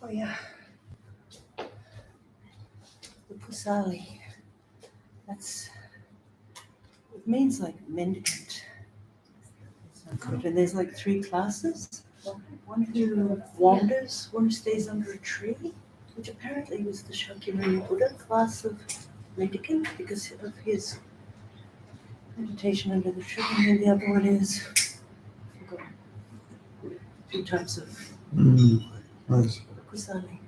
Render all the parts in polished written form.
Oh yeah. The Kusali. It means like mendicant. And there's like 3 classes. One who wanders, one who stays under a tree, which apparently was the Shakyamuni Buddha class of mendicant because of his meditation under the tree. And then the other one is, I forgot, 2 types of Nice. Kusali.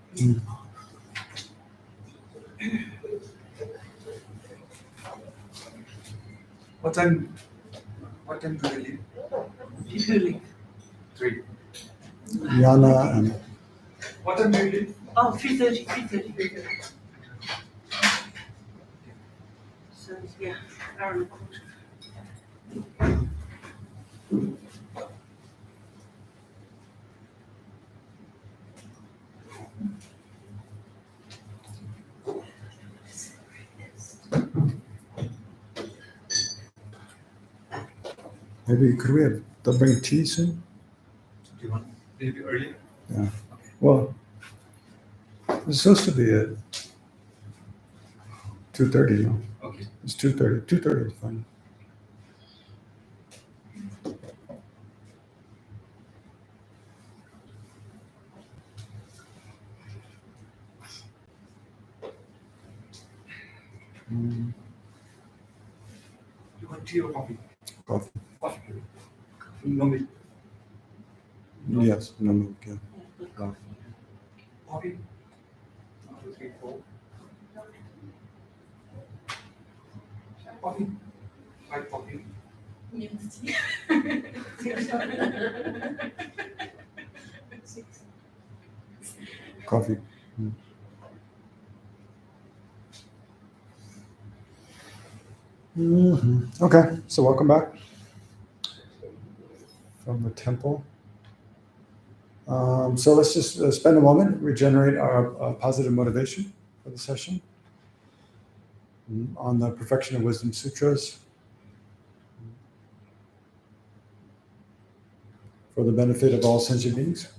What time do you leave? People leave. 3. Yana and What time do you leave? Oh, 3:30. So yeah, hour and a quarter. maybe could we have they'll bring tea soon? Do you want maybe early? Yeah. Well, it's supposed to be at 2:30, no? Okay. It's 2:30. 2:30 is fine. You want tea or coffee? Coffee. Coffee. No milk. Yes, no milk, yeah. Coffee. 1, 2, 3, 4. Coffee. 5 coffee. Coffee. Okay, so welcome back from the temple. So let's just spend a moment, regenerate our positive motivation for the session on the Perfection of Wisdom Sutras for the benefit of all sentient beings.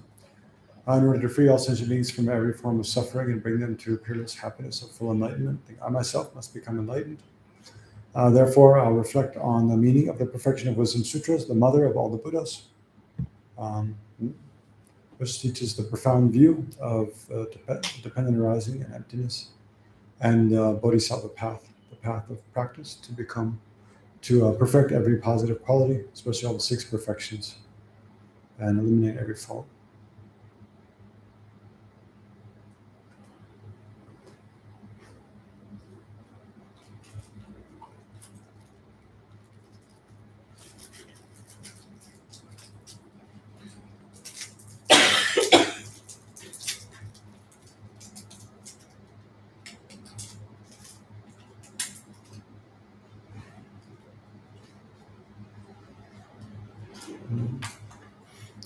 In order to free all sentient beings from every form of suffering and bring them to peerless happiness of full enlightenment, I myself must become enlightened. Therefore, I'll reflect on the meaning of the Perfection of Wisdom Sutras, the mother of all the Buddhas, which teaches the profound view of dependent arising and emptiness, and bodhisattva path, the path of practice to perfect every positive quality, especially all the 6 perfections, and eliminate every fault.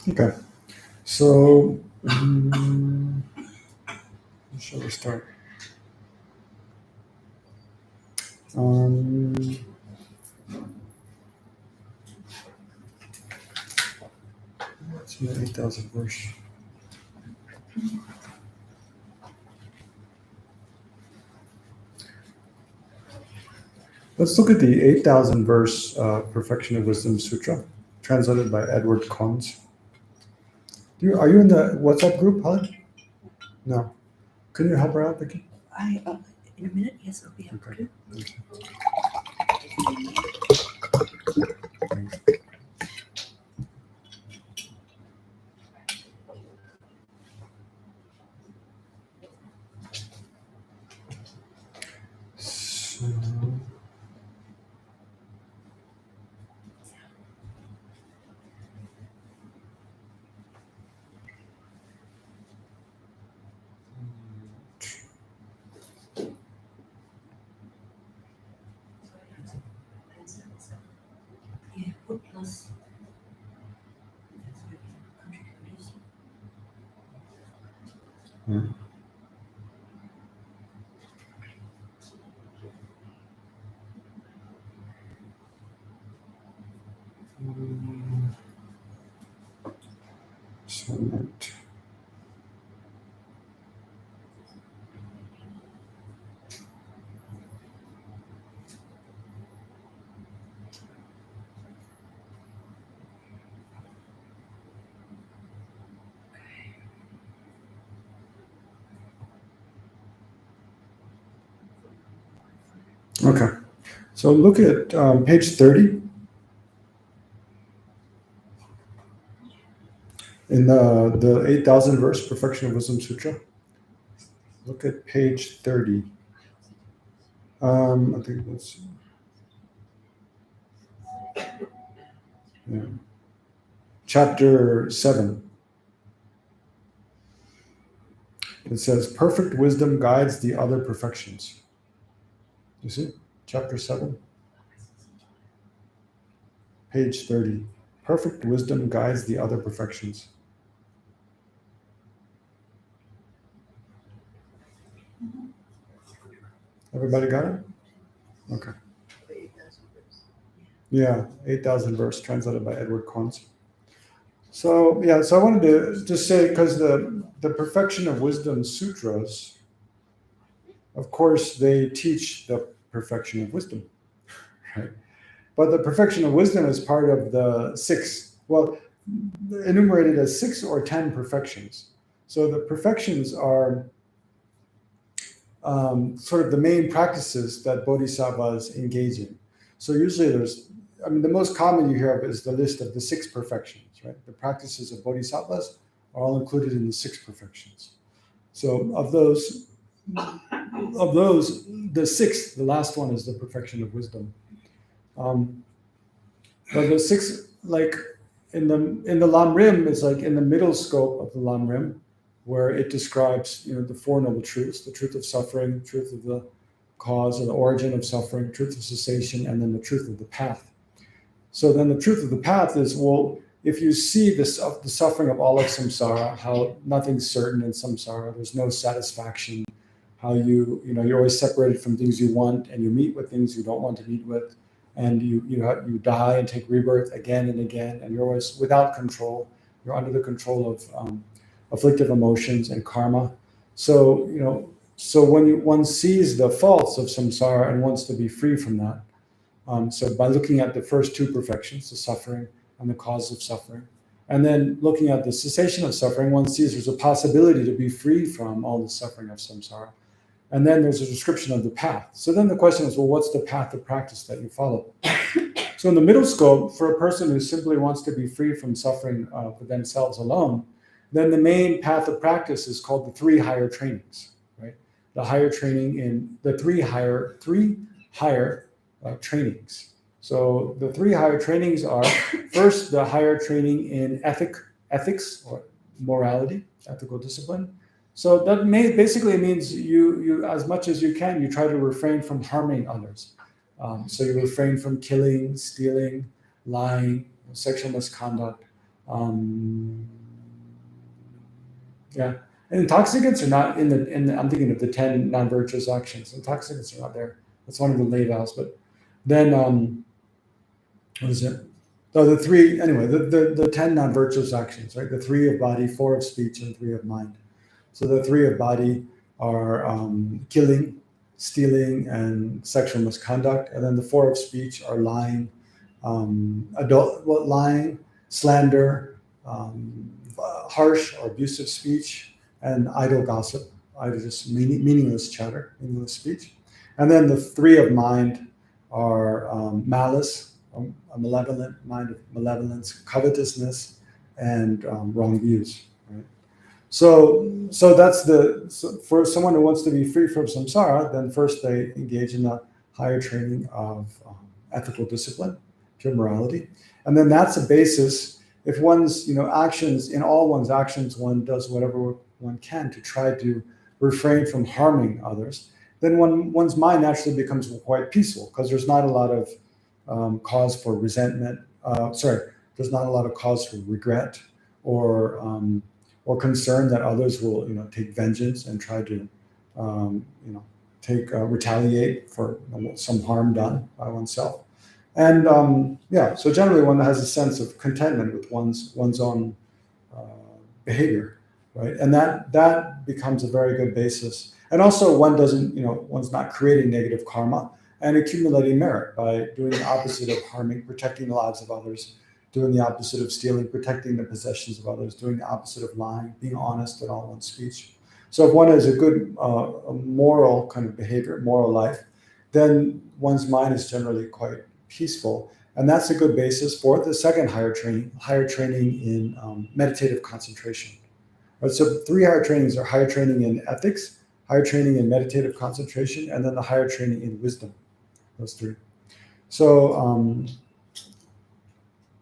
Okay, so shall we start? It's in the 8,000 verse. Let's look at the 8,000 verse Perfection of Wisdom Sutra, translated by Edward Conze. Are you in the WhatsApp group, Helen? No. Can you help her out, Vicky? In a minute, yes, I'll be able to. So, Yeah, put plus. Okay. So look at page 30 in the 8,000 verse Perfection of Wisdom Sutra. Look at page 30. I think that's chapter 7. It says, perfect wisdom guides the other perfections. You see? Chapter 7. Page 30. Perfect wisdom guides the other perfections. Everybody got it? Okay. Yeah, 8,000 verse, translated by Edward Conze. So I wanted to just say, because the Perfection of Wisdom Sutras, of course, they teach the perfection of wisdom, right? But the perfection of wisdom is part of the 6, well, enumerated as 6 or 10 perfections. So the perfections are sort of the main practices that bodhisattvas engage in. So usually the most common you hear of is the list of the 6 perfections, right? The practices of bodhisattvas are all included in the 6 perfections. So of those, the 6th, the last one is the perfection of wisdom. But the 6, like in the Lam Rim, is like in the middle scope of the Lam Rim, where it describes the 4 noble truths: the truth of suffering, the truth of the cause or the origin of suffering, truth of cessation, and then the truth of the path. So then the truth of the path is, well, if you see the suffering of all of samsara, how nothing's certain in samsara, there's no satisfaction, how you're always separated from things you want, and you meet with things you don't want to meet with, and you die and take rebirth again and again, and you're always without control. You're under the control of afflictive emotions and karma. So when one sees the faults of samsara and wants to be free from that, so by looking at the first 2 perfections, the suffering and the cause of suffering, and then looking at the cessation of suffering, one sees there's a possibility to be free from all the suffering of samsara. And then there's a description of the path. So then the question is, well, what's the path of practice that you follow? So in the middle scope, for a person who simply wants to be free from suffering for themselves alone, then the main path of practice is called the 3 higher trainings, right? The higher training in the 3 higher trainings. So the 3 higher trainings are, first, the higher training in ethics or morality, ethical discipline. So that basically means you as much as you can, you try to refrain from harming others. So you refrain from killing, stealing, lying, sexual misconduct. And intoxicants are not in the I'm thinking of the 10 non-virtuous actions. Intoxicants are not there. That's one of the lay vows. But then what is it? Oh, the 3, anyway, the 10 non-virtuous actions, right? The 3 of body, 4 of speech, and 3 of mind. So the 3 of body are killing, stealing, and sexual misconduct. And then the 4 of speech are lying, lying, slander, harsh or abusive speech, and idle gossip, just meaningless chatter, meaningless speech. And then the 3 of mind are malice, a malevolent mind of malevolence, covetousness, and wrong views. Right? So that's for someone who wants to be free from samsara, then first they engage in the higher training of ethical discipline, pure morality, and then that's a basis. If one's actions, in all one's actions, one does whatever one can to try to refrain from harming others, then one's mind naturally becomes quite peaceful, because there's not a lot of cause for resentment. There's not a lot of cause for regret or concern that others will take vengeance and try to retaliate for some harm done by oneself. And so generally one has a sense of contentment with one's own behavior, right? And that becomes a very good basis. And also one's not creating negative karma and accumulating merit by doing the opposite of harming, protecting the lives of others, doing the opposite of stealing, protecting the possessions of others, doing the opposite of lying, being honest in all one's speech. So if one has a good moral kind of behavior, moral life, then one's mind is generally quite peaceful. And that's a good basis for the second higher training in meditative concentration. Right, so 3 higher trainings are higher training in ethics, higher training in meditative concentration, and then the higher training in wisdom. Those 3. So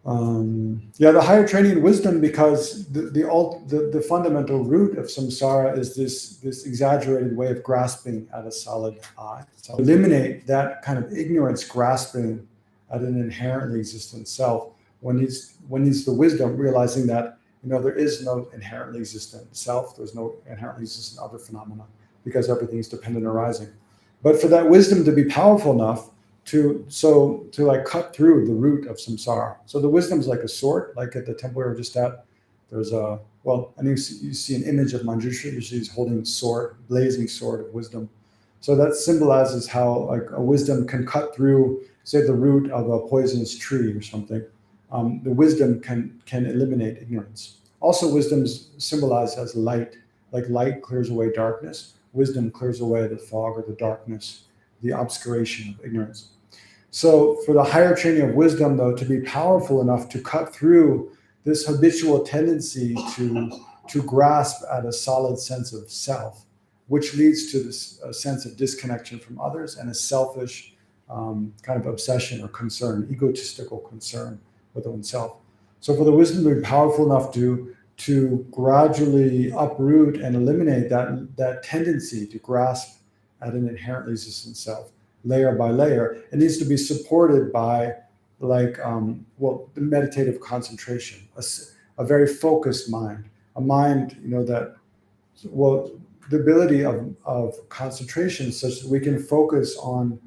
the higher training in wisdom, because the fundamental root of samsara is this exaggerated way of grasping at a solid I. So eliminate that kind of ignorance grasping at an inherently existent self. One needs the wisdom, realizing that there is no inherently existent self. There's no inherently existent other phenomena, because everything is dependent arising. But for that wisdom to be powerful enough to like cut through the root of samsara. So the wisdom is like a sword, like at the temple we were just at. There's and you see an image of Manjushri. Usually he's holding a sword, blazing sword of wisdom. So that symbolizes how like a wisdom can cut through, say, the root of a poisonous tree or something. The wisdom can eliminate ignorance. Also, wisdom is symbolized as light. Like light clears away darkness, wisdom clears away the fog or the darkness, the obscuration of ignorance. So for the higher training of wisdom, though, to be powerful enough to cut through this habitual tendency to grasp at a solid sense of self, which leads to this sense of disconnection from others and a selfish kind of obsession or concern, egotistical concern with oneself. So for the wisdom to be powerful enough to gradually uproot and eliminate that tendency to grasp at an inherently existent self, layer by layer, it needs to be supported by the meditative concentration, a very focused mind, a mind, the ability of concentration such that we can focus on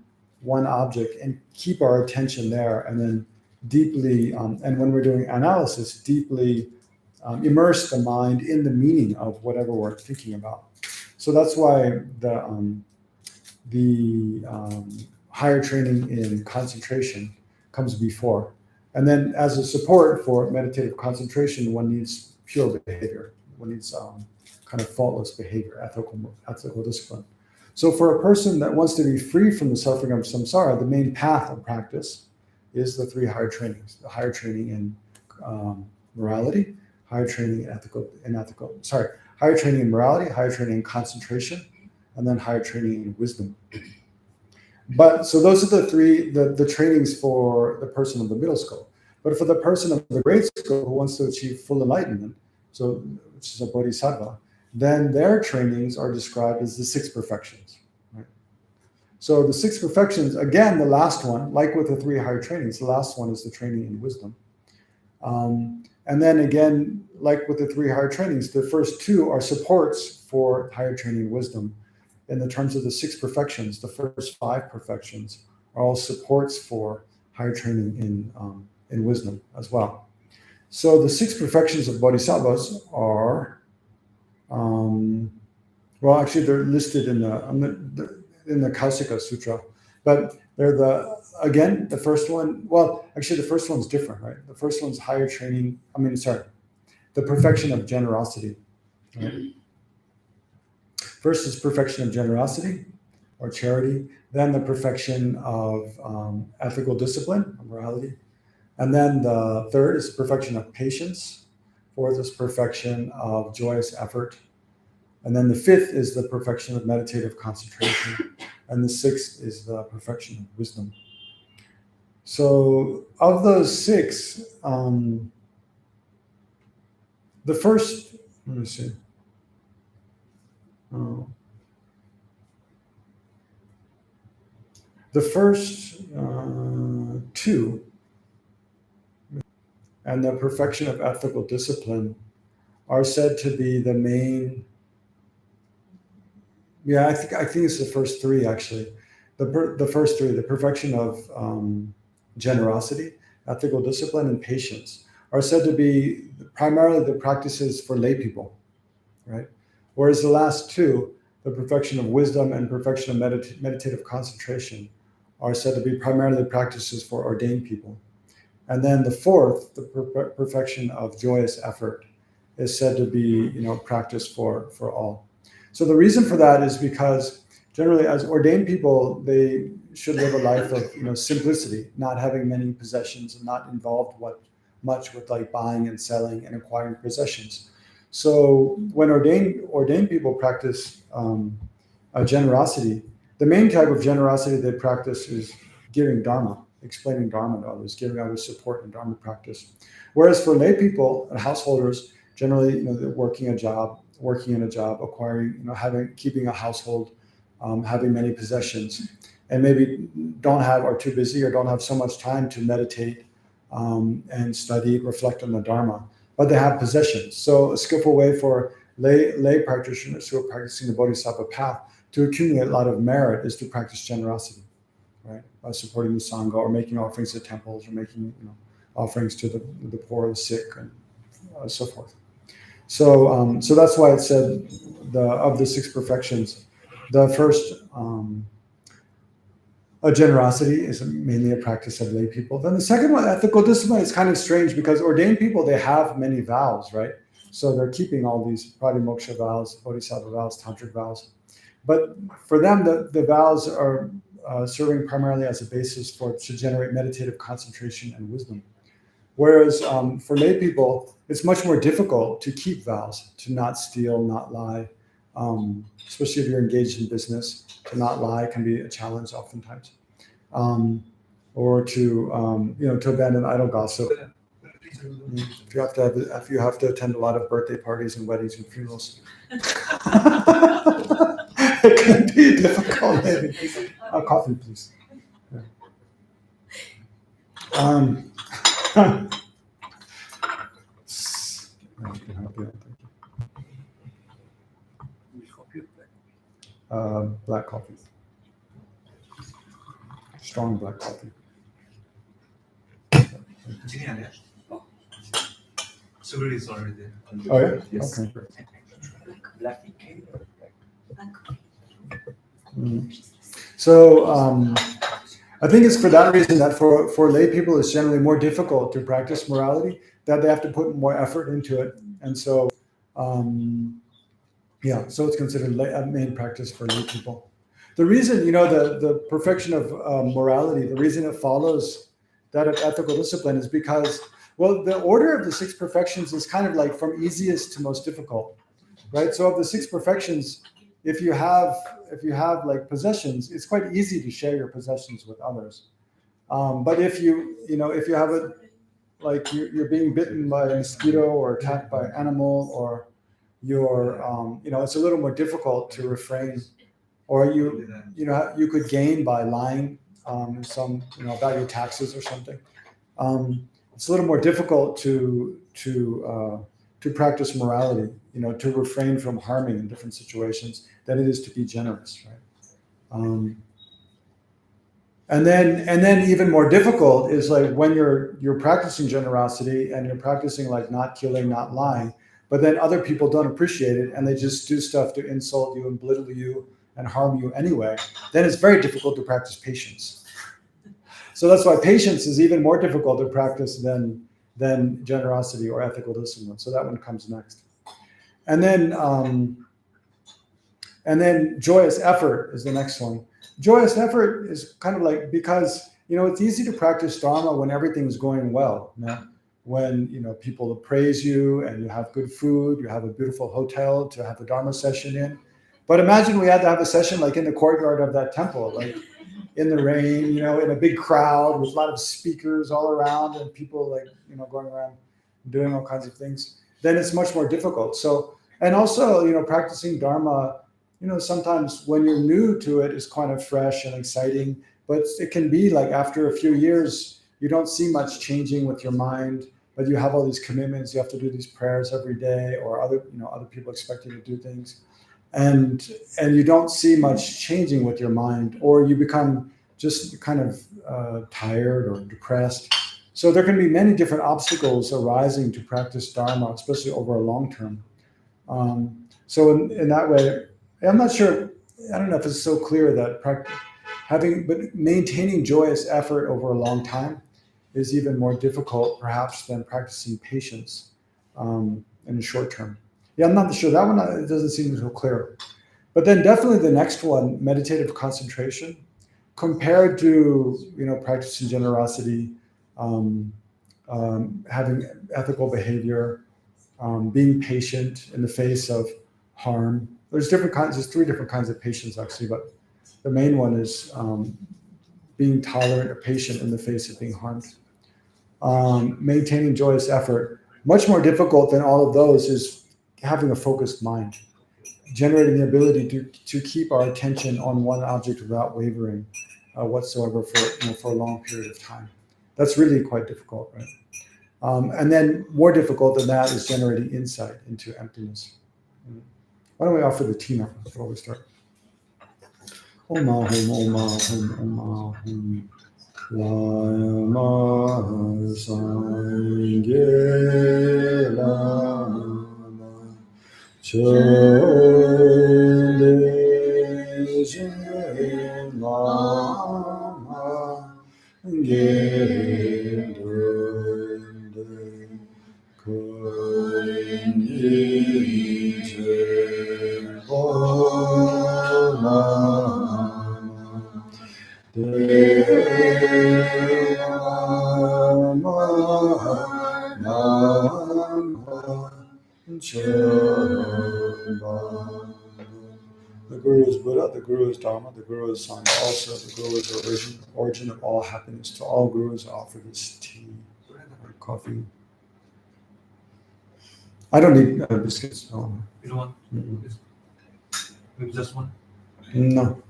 one object and keep our attention there, and then deeply, and when we're doing analysis, deeply immerse the mind in the meaning of whatever we're thinking about. So that's why the higher training in concentration comes before. And then as a support for meditative concentration, one needs pure behavior. One needs kind of faultless behavior, ethical discipline. So for a person that wants to be free from the suffering of samsara, the main path of practice is the 3 higher trainings: the higher training in morality, higher training higher training in morality, higher training in concentration, and then higher training in wisdom. But so those are the trainings for the person of the middle school. But for the person of the grade school who wants to achieve full enlightenment, which is a bodhisattva, then their trainings are described as the 6 perfections. Right? So the 6 perfections, again, the last one, like with the 3 higher trainings, the last one is the training in wisdom. And then again, like with the 3 higher trainings, the first 2 are supports for higher training in wisdom. In the terms of the 6 perfections, the first 5 perfections are all supports for higher training in wisdom as well. So the 6 perfections of bodhisattvas are, actually they're listed in the Kausika Sutra, but they're the first one. Well, actually, the first one's different, right? The first one's higher training. The perfection of generosity. Right? First is perfection of generosity or charity, then the perfection of ethical discipline, morality, and then the third is perfection of patience, fourth is perfection of joyous effort, and then the 5th is the perfection of meditative concentration, and the 6th is the perfection of wisdom. So of those 6, the first, let me see. The first 2 and the perfection of ethical discipline are said to be the main. I think it's the first 3 actually. The first 3, the perfection of generosity, ethical discipline, and patience, are said to be primarily the practices for lay people, right? Whereas the last 2, the perfection of wisdom and perfection of meditative concentration, are said to be primarily practices for ordained people. And then the 4th, the perfection of joyous effort, is said to be, practice for all. So the reason for that is because generally as ordained people, they should live a life of simplicity, not having many possessions and not involved much with like buying and selling and acquiring possessions. So when ordained people practice generosity, the main type of generosity they practice is giving Dharma, explaining Dharma to others, giving others support in Dharma practice. Whereas for lay people and householders, generally, they're working in a job, acquiring, keeping a household, having many possessions, and maybe are too busy or don't have so much time to meditate and study, reflect on the Dharma, but they have possessions. So a skillful way for lay practitioners who are practicing the bodhisattva path to accumulate a lot of merit is to practice generosity, right? By supporting the Sangha or making offerings to temples or making offerings to the poor, the sick, and so forth. So that's why it said of the 6 perfections, the first generosity is mainly a practice of lay people. Then the second one, ethical discipline, is kind of strange because ordained people, they have many vows, right? So they're keeping all these pratimoksha vows, bodhisattva vows, tantric vows. But for them, the vows are serving primarily as a basis to generate meditative concentration and wisdom. Whereas for lay people, it's much more difficult to keep vows, to not steal, not lie, especially if you're engaged in business. To not lie can be a challenge oftentimes, or to abandon idle gossip. If you have to attend a lot of birthday parties and weddings and funerals, it can be difficult. Maybe coffee, please. Yeah. Black coffee. Strong black coffee. Sugar is already there. Oh yeah? Yes. Okay. Black coffee. So I think it's for that reason that for lay people it's generally more difficult to practice morality, that they have to put more effort into it. And so so it's considered a main practice for lay people. The reason, the perfection of morality, the reason it follows that of ethical discipline is because, the order of the 6 perfections is kind of like from easiest to most difficult, right? So of the 6 perfections, if you have like possessions, it's quite easy to share your possessions with others. But if you have like you're being bitten by a mosquito or attacked by an animal, or you're, it's a little more difficult to refrain, or you could gain by lying about your taxes or something. It's a little more difficult to practice morality, to refrain from harming in different situations than it is to be generous, right? And then even more difficult is like when you're practicing generosity and you're practicing like not killing, not lying, but then other people don't appreciate it and they just do stuff to insult you and belittle you and harm you anyway, then it's very difficult to practice patience. So that's why patience is even more difficult to practice than generosity or ethical discipline. So that one comes next. And then joyous effort is the next one. Joyous effort is kind of like, because it's easy to practice Dharma when everything's going well. When people praise you and you have good food, you have a beautiful hotel to have the Dharma session in. But imagine we had to have a session like in the courtyard of that temple, like in the rain, in a big crowd with a lot of speakers all around and people like, going around doing all kinds of things. Then it's much more difficult. So, and also, practicing Dharma, sometimes when you're new to it, it's kind of fresh and exciting, but it can be like after a few years, you don't see much changing with your mind, but you have all these commitments. You have to do these prayers every day, or other people expect you to do things. And you don't see much changing with your mind, or you become just kind of tired or depressed. So there can be many different obstacles arising to practice Dharma, especially over a long term. So in that way, I'm not sure, I don't know if it's so clear that but maintaining joyous effort over a long time is even more difficult, perhaps, than practicing patience in the short term. Yeah, I'm not sure. That one it doesn't seem so clear. But then definitely the next one, meditative concentration, compared to practicing generosity, having ethical behavior, being patient in the face of harm. There's three different kinds of patience actually, but the main one is being tolerant or patient in the face of being harmed. Maintaining joyous effort. Much more difficult than all of those is having a focused mind, generating the ability to keep our attention on one object without wavering whatsoever for a long period of time. That's really quite difficult, right? And then more difficult than that is generating insight into emptiness. Why don't we offer the tea now before we start? Om Om Om Om Om Lama Sangye Lama Chode Lama Gedunde Koinije Lama The Guru is Buddha, the Guru is Dharma, the Guru is Sangha. Also, the Guru is the origin of all happiness. To all Gurus, I offer this tea or coffee. I don't need biscuits. No. You don't want? Maybe just one? No.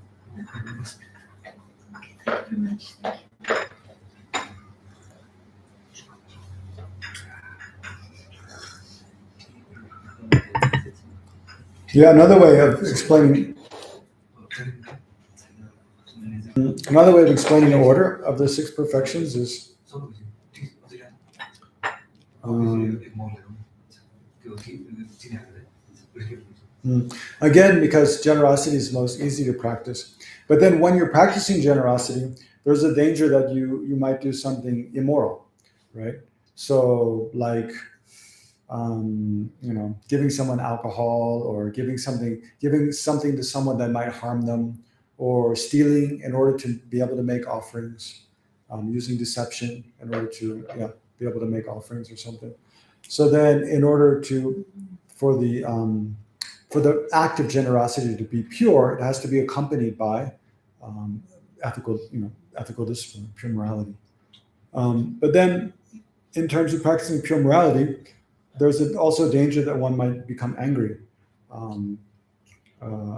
Yeah, another way of explaining the order of the six perfections is again, because generosity is most easy to practice. But then when you're practicing generosity, there's a danger that you might do something immoral, right? So like giving someone alcohol, or giving something to someone that might harm them, or stealing in order to be able to make offerings, using deception in order to be able to make offerings or something. So then, in order for the act of generosity to be pure, it has to be accompanied by ethical discipline, pure morality. But then, in terms of practicing pure morality, there's also a danger that one might become angry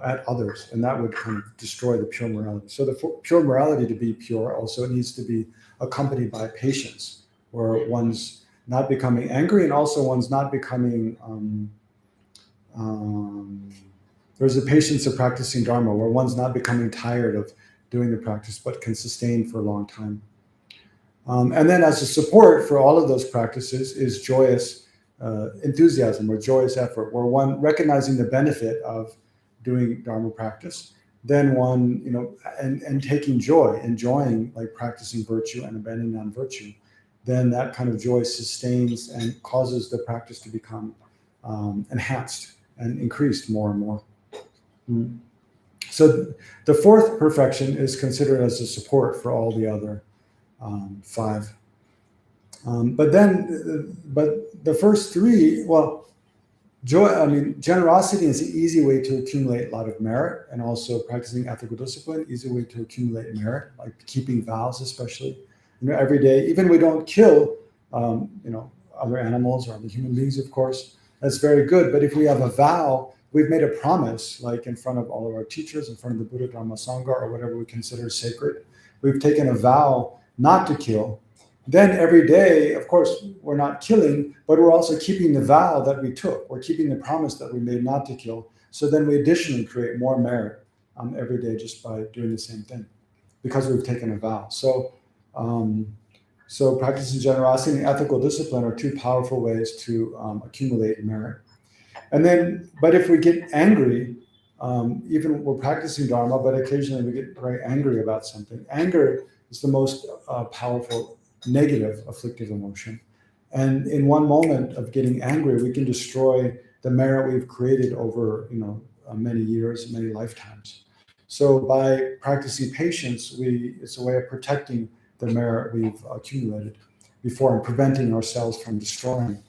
at others, and that would kind of destroy the pure morality. So the pure morality to be pure, also it needs to be accompanied by patience, where one's not becoming angry, and also one's not becoming. There's a patience of practicing Dharma, where one's not becoming tired of doing the practice, but can sustain for a long time. And then, as a support for all of those practices, is joyous enthusiasm or joyous effort, where one recognizing the benefit of doing Dharma practice, then one, and taking joy, enjoying like practicing virtue and abandoning non-virtue, then that kind of joy sustains and causes the practice to become enhanced and increased more and more. So the fourth perfection is considered as a support for all the other five. But the first three, generosity is an easy way to accumulate a lot of merit, and also practicing ethical discipline, easy way to accumulate merit, like keeping vows, especially. Every day, even we don't kill, other animals or other human beings, of course, that's very good. But if we have a vow, we've made a promise, like in front of all of our teachers, in front of the Buddha, Dharma, Sangha, or whatever we consider sacred, we've taken a vow not to kill. Then every day, of course, we're not killing, but we're also keeping the vow that we took. We're keeping the promise that we made not to kill. So then we additionally create more merit every day just by doing the same thing, because we've taken a vow. So practicing generosity and ethical discipline are two powerful ways to accumulate merit. And then, but if we get angry, even we're practicing Dharma, but occasionally we get very angry about something. Anger is the most powerful negative afflictive emotion. And in one moment of getting angry, we can destroy the merit we've created over, many years, many lifetimes. So by practicing patience, it's a way of protecting the merit we've accumulated before and preventing ourselves from destroying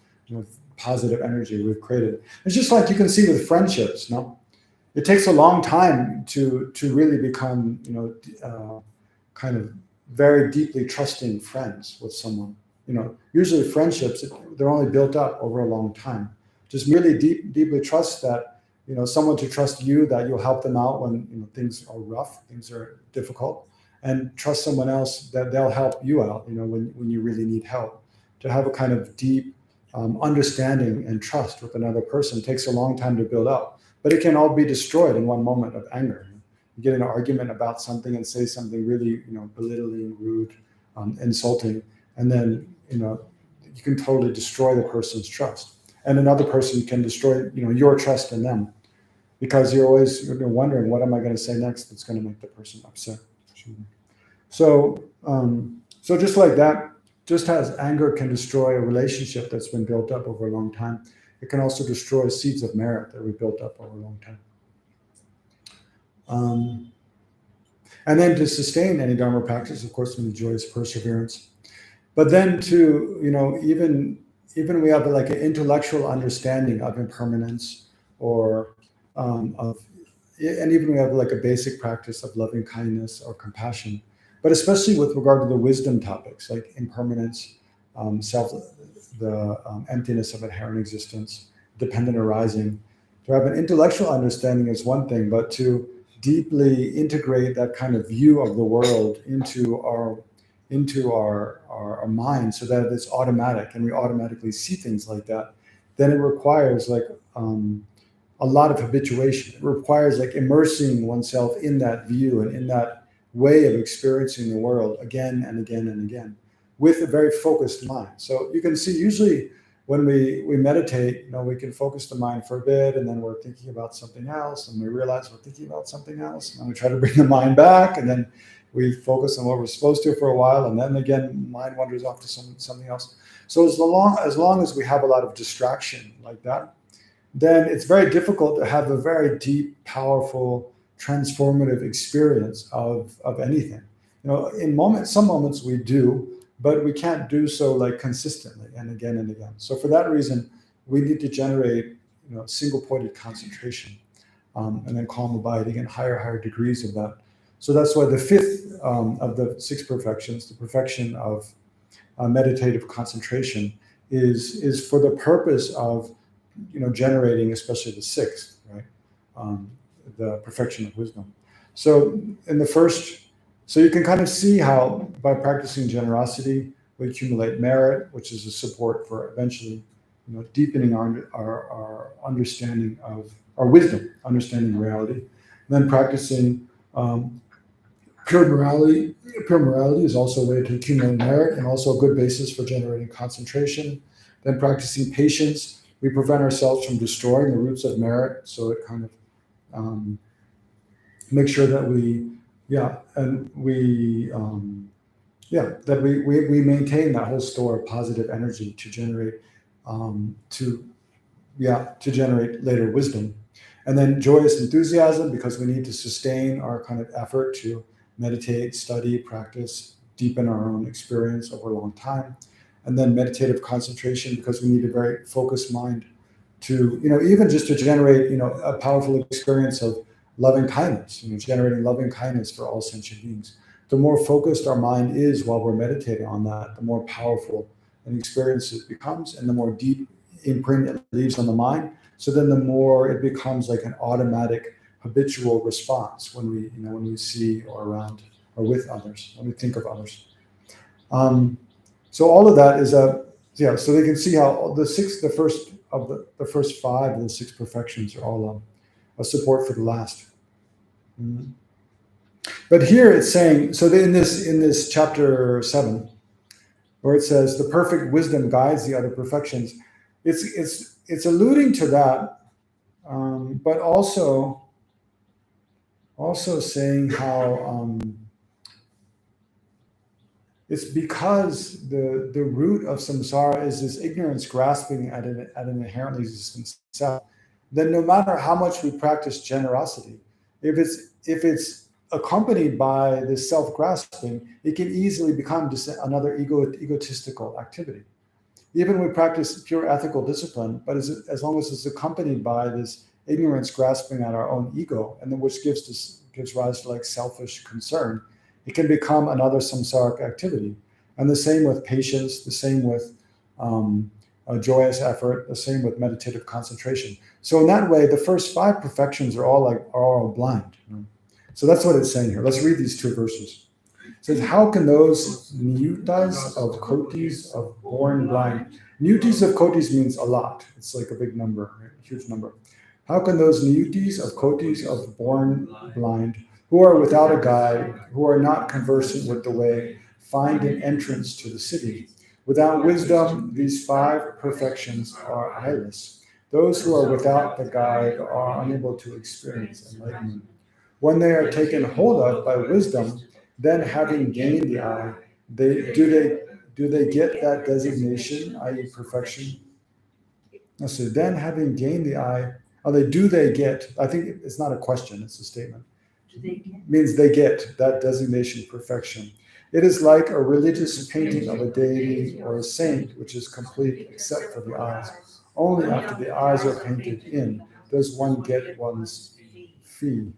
positive energy we've created. It's just like you can see with friendships, no? It takes a long time to really become, kind of very deeply trusting friends with someone. Usually friendships, they're only built up over a long time. Just really deeply trust that, someone to trust you, that you'll help them out when things are rough, things are difficult, and trust someone else that they'll help you out, when you really need help. To have a kind of deep understanding and trust with another person takes a long time to build up, but it can all be destroyed in one moment of anger. You get in an argument about something and say something really, belittling, rude, insulting, and then, you can totally destroy the person's trust. And another person can destroy, your trust in them, because you're always wondering, what am I going to say next that's going to make the person upset? So just like that, just as anger can destroy a relationship that's been built up over a long time, it can also destroy seeds of merit that we built up over a long time. And then to sustain any Dharma practice, of course, we need joyous perseverance. But then to, even we have like an intellectual understanding of impermanence, or and even we have like a basic practice of loving kindness or compassion, but especially with regard to the wisdom topics like impermanence, emptiness of inherent existence, dependent arising. To have an intellectual understanding is one thing, but to deeply integrate that kind of view of the world into our mind, so that it's automatic and we automatically see things like that, then it requires like a lot of habituation. It requires like immersing oneself in that view and in that way of experiencing the world again and again and again with a very focused mind. So you can see usually when we meditate, we can focus the mind for a bit, and then we're thinking about something else, and we realize we're thinking about something else, and we try to bring the mind back, and then we focus on what we're supposed to for a while, and then again, mind wanders off to something else. So as long as we have a lot of distraction like that, then it's very difficult to have a very deep, powerful, transformative experience of anything. In some moments we do, but we can't do so like consistently and again and again. So for that reason, we need to generate, single-pointed concentration, and then calm abiding and higher degrees of that. So that's why the fifth of the six perfections, the perfection of meditative concentration, is for the purpose of, generating, especially the sixth, right? The perfection of wisdom. So so you can kind of see how by practicing generosity, we accumulate merit, which is a support for eventually, deepening our understanding of our wisdom, understanding reality. And then practicing pure morality. Pure morality is also a way to accumulate merit and also a good basis for generating concentration. Then practicing patience, we prevent ourselves from destroying the roots of merit. So it kind of makes sure that we maintain that whole store of positive energy to generate to generate later wisdom. And then joyous enthusiasm, because we need to sustain our kind of effort to meditate, study, practice, deepen our own experience over a long time. And then meditative concentration, because we need a very focused mind to, even just to generate, a powerful experience of loving kindness, generating loving kindness for all sentient beings. The more focused our mind is while we're meditating on that, the more powerful an experience it becomes, and the more deep imprint it leaves on the mind. So then the more it becomes like an automatic, habitual response when we see or around or with others, when we think of others. So all of that is so they can see how the first five of the six perfections are all a support for the last. Mm-hmm. But here it's saying, so in this chapter 7, where it says the perfect wisdom guides the other perfections, it's alluding to that, but also saying how it's because the root of samsara is this ignorance grasping at an inherently existent self, then no matter how much we practice generosity, if it's accompanied by this self-grasping, it can easily become just another egotistical activity. Even we practice pure ethical discipline, but as long as it's accompanied by this ignorance grasping at our own ego, and then which gives rise to like selfish concern, it can become another samsaric activity. And the same with patience, the same with a joyous effort, the same with meditative concentration. So in that way, the first 5 perfections are all blind. So that's what it's saying here. Let's read these 2 verses. It says, how can those niyutas of kotis of born blind? Niyutis of kotis means a lot. It's like a big number, right? A huge number. How can those niyutis of kotis of born blind, who are without a guide, who are not conversant with the way, find an entrance to the city? Without wisdom, these 5 perfections are eyeless. Those who are without the guide are unable to experience enlightenment. When they are taken hold of by wisdom, then having gained the eye, do they get that designation, i.e. perfection? So then having gained the eye, do they get, I think it's not a question, it's a statement. Do they get? Means they get that designation, perfection. It is like a religious painting of a deity or a saint, which is complete except for the eyes. Only after the eyes are painted in does one get one's fee.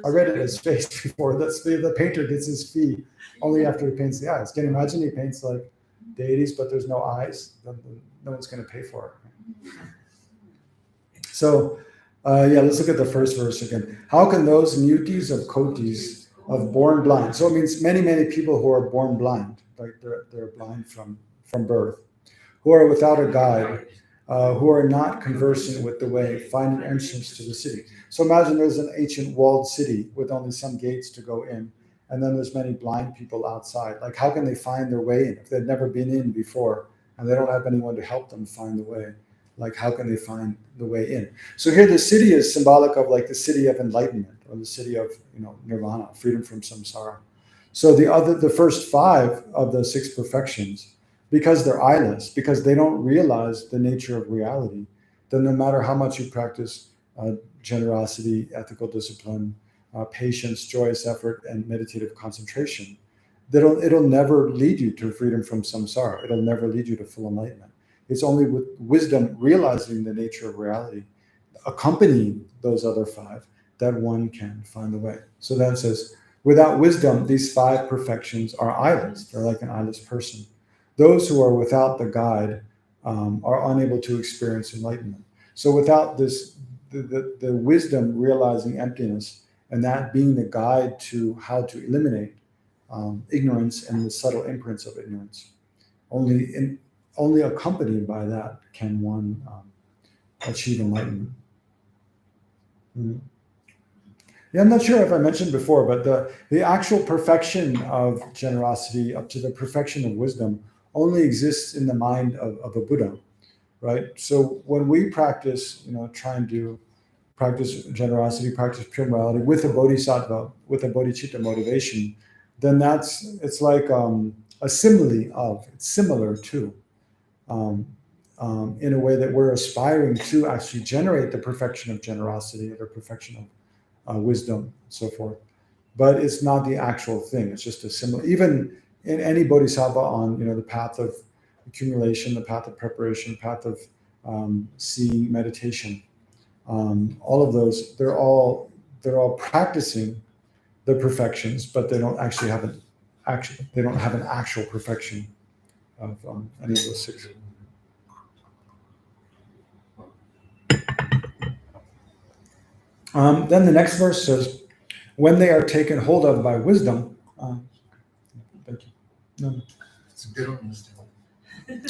I read it as face before. That's the painter gets his fee only after he paints the eyes. Can you imagine he paints like deities, but there's no eyes? Then no one's going to pay for it. So, let's look at the first verse again. How can those niyutis of kotis of born blind? So it means many, many people who are born blind, like they're blind from birth, who are without a guide, who are not conversant with the way, find an entrance to the city. So imagine there's an ancient walled city with only some gates to go in, and then there's many blind people outside. Like, how can they find their way in if they've never been in before and they don't have anyone to help them find the way? Like, how can they find the way in? So here the city is symbolic of like the city of enlightenment, or the city of nirvana, freedom from samsara. So the first 5 of the 6 perfections, because they're eyeless, because they don't realize the nature of reality, then no matter how much you practice generosity, ethical discipline, patience, joyous effort, and meditative concentration, it'll never lead you to freedom from samsara. It'll never lead you to full enlightenment. It's only with wisdom, realizing the nature of reality, accompanying those other 5, that one can find the way. So that says, without wisdom, these 5 perfections are eyeless. They're like an eyeless person. Those who are without the guide are unable to experience enlightenment. So without this, the wisdom realizing emptiness, and that being the guide to how to eliminate ignorance and the subtle imprints of ignorance, only accompanied by that can one achieve enlightenment. Mm-hmm. Yeah, I'm not sure if I mentioned before, but the actual perfection of generosity up to the perfection of wisdom only exists in the mind of a Buddha, right? So when we practice, trying to practice generosity, practice pure morality with a bodhisattva, with a bodhicitta motivation, then it's like a simile of, it's similar to, in a way that we're aspiring to actually generate the perfection of generosity, or perfection of wisdom, and so forth. But it's not the actual thing. It's just a similar, even in any bodhisattva on the path of accumulation, the path of preparation, path of seeing, meditation, all of those, they're all practicing the perfections, but they don't actually have an actual perfection of any of those 6. Then the next verse says, when they are taken hold of by wisdom, thank you. No. They don't understand.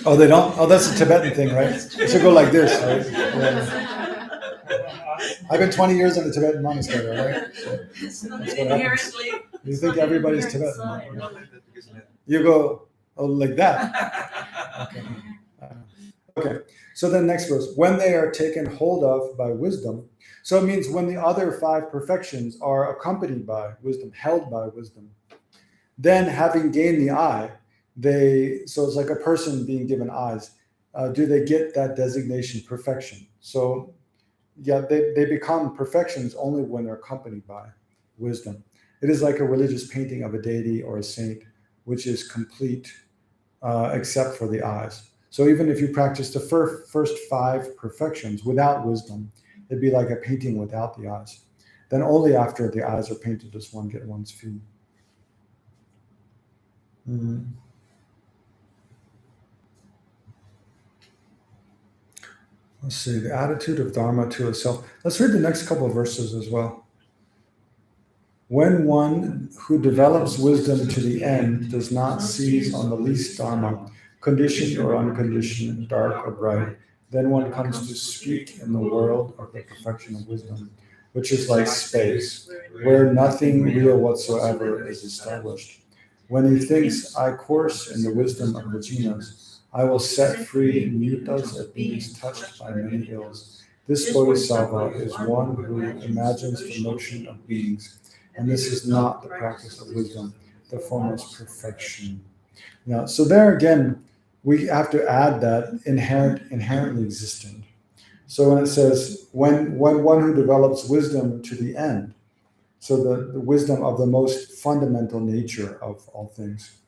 Oh, they don't? Oh, that's a Tibetan thing, right? It should go like this, right? Yeah. I've been 20 years in the Tibetan monastery, right? So It's not that's what happens. inherently. You think everybody's Tibetan. Inside. Right? You go, like that. Okay. So then next verse, when they are taken hold of by wisdom. So it means when the other 5 perfections are accompanied by wisdom, held by wisdom, then having gained the eye, so it's like a person being given eyes. do they get that designation perfection. So yeah, they become perfections only when they're accompanied by wisdom. It is like a religious painting of a deity or a saint, which is complete except for the eyes. So even if you practice the first 5 perfections without wisdom, it'd be like a painting without the eyes. Then only after the eyes are painted does one get one's feet. Let's see, the attitude of Dharma to itself. Let's read the next couple of verses as well. When one who develops wisdom to the end does not seize on the least Dharma, conditioned or unconditioned, dark or bright, then one comes to speak in the world of the perfection of wisdom, which is like space, where nothing real whatsoever is established. When he thinks, I course in the wisdom of the jinas, I will set free mutas of beings touched by many ills. This bodhisattva is one who imagines the motion of beings, and this is not the practice of wisdom, the foremost perfection. Now, so there again, we have to add that inherently existent. So when it says, when one who develops wisdom to the end, so the wisdom of the most fundamental nature of all things,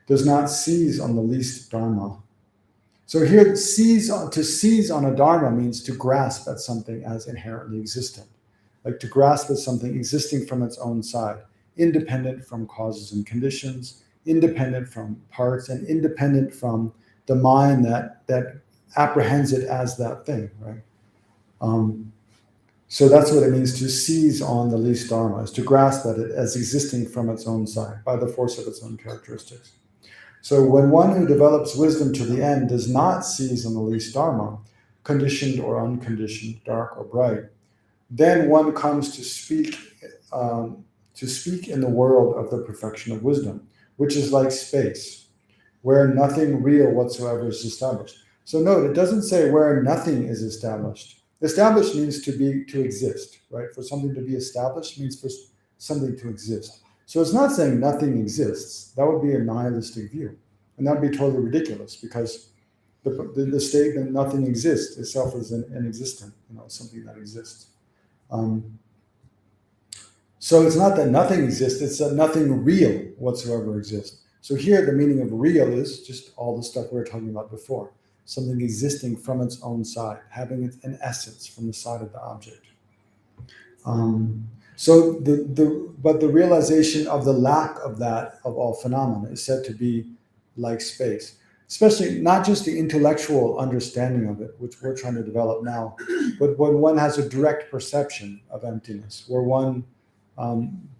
does not seize on the least dharma. So here, to seize on a dharma means to grasp at something as inherently existent, like to grasp at something existing from its own side, independent from causes and conditions, independent from parts, and independent from the mind that apprehends it as that thing, right? So that's what it means to seize on the least dharma, is to grasp at it as existing from its own side, by the force of its own characteristics. So when one who develops wisdom to the end does not seize on the least dharma, conditioned or unconditioned, dark or bright, then one comes to speak in the world of the perfection of wisdom, which is like space, where nothing real whatsoever is established. So note, it doesn't say where nothing is established. Established means to exist, right? For something to be established means for something to exist. So it's not saying nothing exists. That would be a nihilistic view. And that would be totally ridiculous, because the statement nothing exists itself is an existent, something that exists. So it's not that nothing exists, it's that nothing real whatsoever exists. So here the meaning of real is just all the stuff we were talking about before. Something existing from its own side, having an essence from the side of the object. So but the realization of the lack of that of all phenomena is said to be like space, especially not just the intellectual understanding of it, which we're trying to develop now, but when one has a direct perception of emptiness, where one,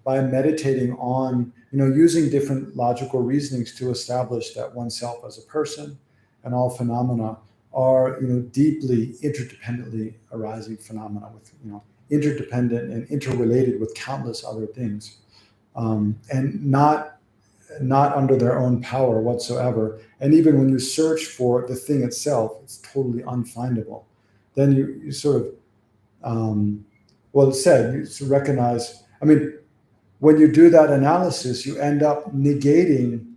by meditating on, using different logical reasonings to establish that oneself as a person and all phenomena are, deeply interdependently arising phenomena with, interdependent and interrelated with countless other things, and not under their own power whatsoever. And even when you search for the thing itself, it's totally unfindable. Then you sort of, it's said, you recognize, when you do that analysis, you end up negating,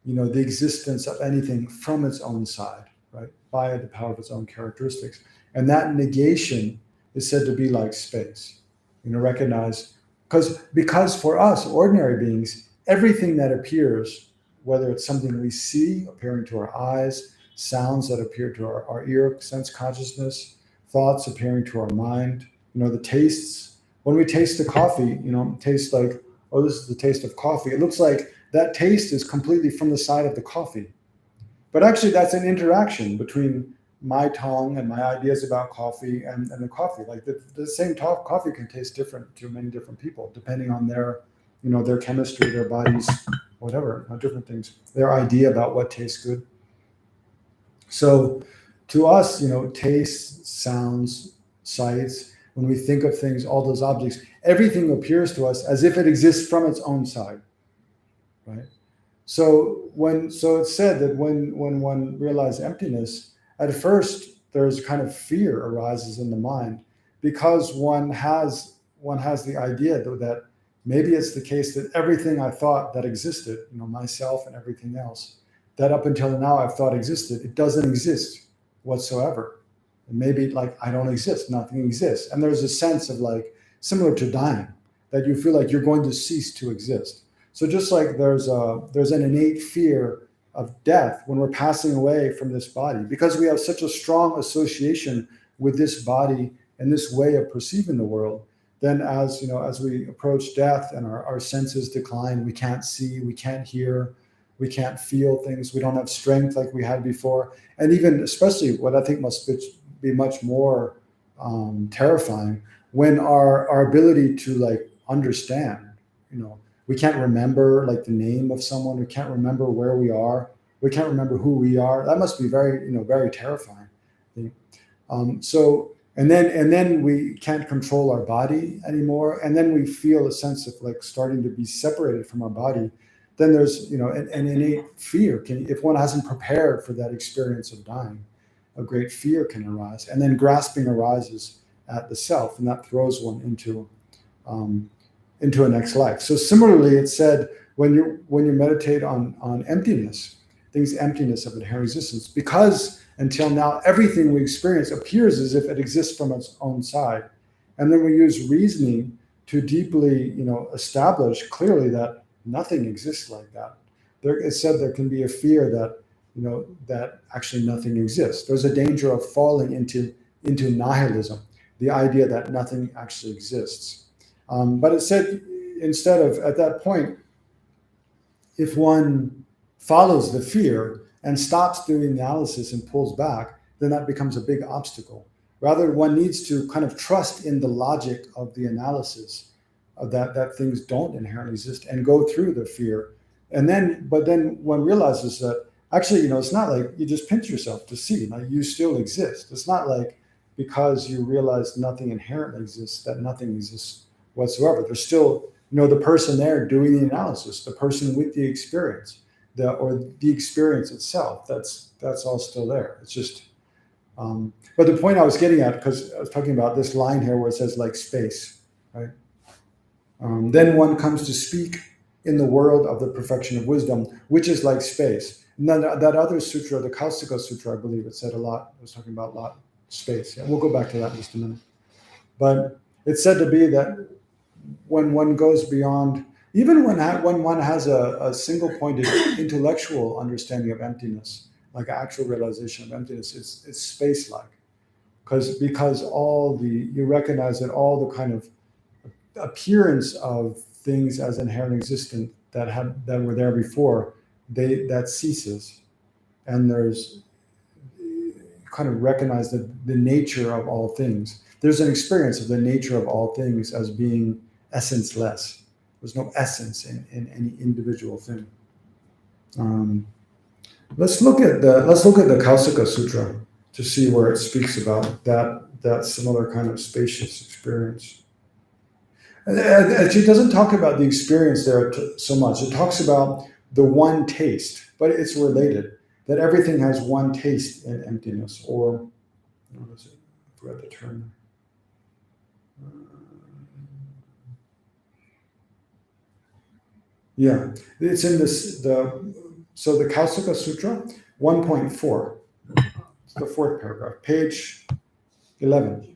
the existence of anything from its own side, right? By the power of its own characteristics. And that negation is said to be like space. Recognize, because for us, ordinary beings, everything that appears, whether it's something we see appearing to our eyes, sounds that appear to our ear, sense consciousness, thoughts appearing to our mind, the tastes. When we taste the coffee, it tastes like, oh, this is the taste of coffee. It looks like that taste is completely from the side of the coffee. But actually, that's an interaction between my tongue and my ideas about coffee and the coffee. Like the same coffee can taste different to many different people, depending on their, their chemistry, their bodies, whatever, different things, their idea about what tastes good. So to us, tastes, sounds, sights, when we think of things, all those objects, everything appears to us as if it exists from its own side, right? So it's said that when one realizes emptiness, at first there's kind of fear arises in the mind, because one has the idea that maybe it's the case that everything I thought that existed, myself and everything else, that up until now I've thought existed, it doesn't exist. whatsoever. And maybe like I don't exist, nothing exists. And there's a sense of like, similar to dying, that you feel like you're going to cease to exist. So just like there's an innate fear of death when we're passing away from this body, because we have such a strong association with this body and this way of perceiving the world, then as we approach death and our senses decline, we can't see, we can't hear, we can't feel things, we don't have strength like we had before. And even especially what I think must be much more terrifying, when our ability to like understand, we can't remember like the name of someone, we can't remember where we are, we can't remember who we are. That must be very, very terrifying. And then we can't control our body anymore. And then we feel a sense of like starting to be separated from our body. Then there's, an innate fear. If one hasn't prepared for that experience of dying, a great fear can arise. And then grasping arises at the self, and that throws one into a next life. So similarly, it said when you meditate on emptiness, emptiness of inherent existence, because until now, everything we experience appears as if it exists from its own side. And then we use reasoning to deeply, establish clearly that nothing exists like that. It said there can be a fear that, that actually nothing exists. There's a danger of falling into nihilism, the idea that nothing actually exists. But it said instead of, at that point, if one follows the fear and stops doing analysis and pulls back, then that becomes a big obstacle. Rather, one needs to kind of trust in the logic of the analysis of that things don't inherently exist and go through the fear. But then one realizes that actually, it's not like you just pinch yourself to see, like you still exist. It's not like because you realize nothing inherently exists, that nothing exists whatsoever. There's still, the person there doing the analysis, the person with the experience, the experience itself, that's all still there. It's just, but the point I was getting at, because I was talking about this line here where it says like space, right? Then one comes to speak in the world of the perfection of wisdom, which is like space. And then that other sutra, the Kausika Sutra, I believe it said a lot. It was talking about a lot space. Yeah, we'll go back to that in just a minute. But it's said to be that when one goes beyond, even when one has a single-pointed intellectual understanding of emptiness, like actual realization of emptiness, it's space-like, because you recognize that all the kind of appearance of things as inherently existent that were there before, that ceases, and there's kind of recognize the nature of all things. There's an experience of the nature of all things as being essence-less. There's no essence in any individual thing. Let's look at the Kausika Sutra to see where it speaks about that similar kind of spacious experience. And it doesn't talk about the experience there so much. It talks about the one taste, but it's related, that everything has one taste in emptiness, or what is it? I forgot the term. Yeah, it's in so the Kausika Sutra, 1.4. It's the fourth paragraph, page 11.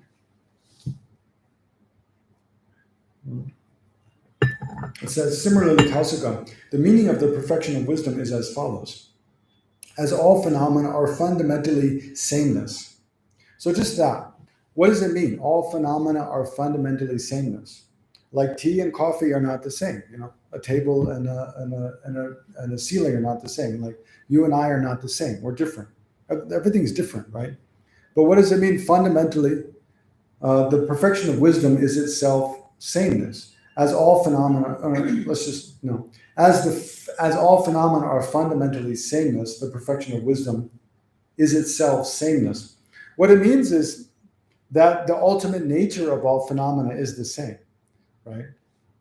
It says, similarly, Kausika, the meaning of the perfection of wisdom is as follows. As all phenomena are fundamentally sameness. So just that. What does it mean? All phenomena are fundamentally sameness. Like tea and coffee are not the same. A table and a ceiling are not the same. Like you and I are not the same. We're different. Everything's different, right? But what does it mean fundamentally? The perfection of wisdom is itself sameness. As all phenomena, as all phenomena are fundamentally sameness, the perfection of wisdom is itself sameness. What it means is that the ultimate nature of all phenomena is the same, right?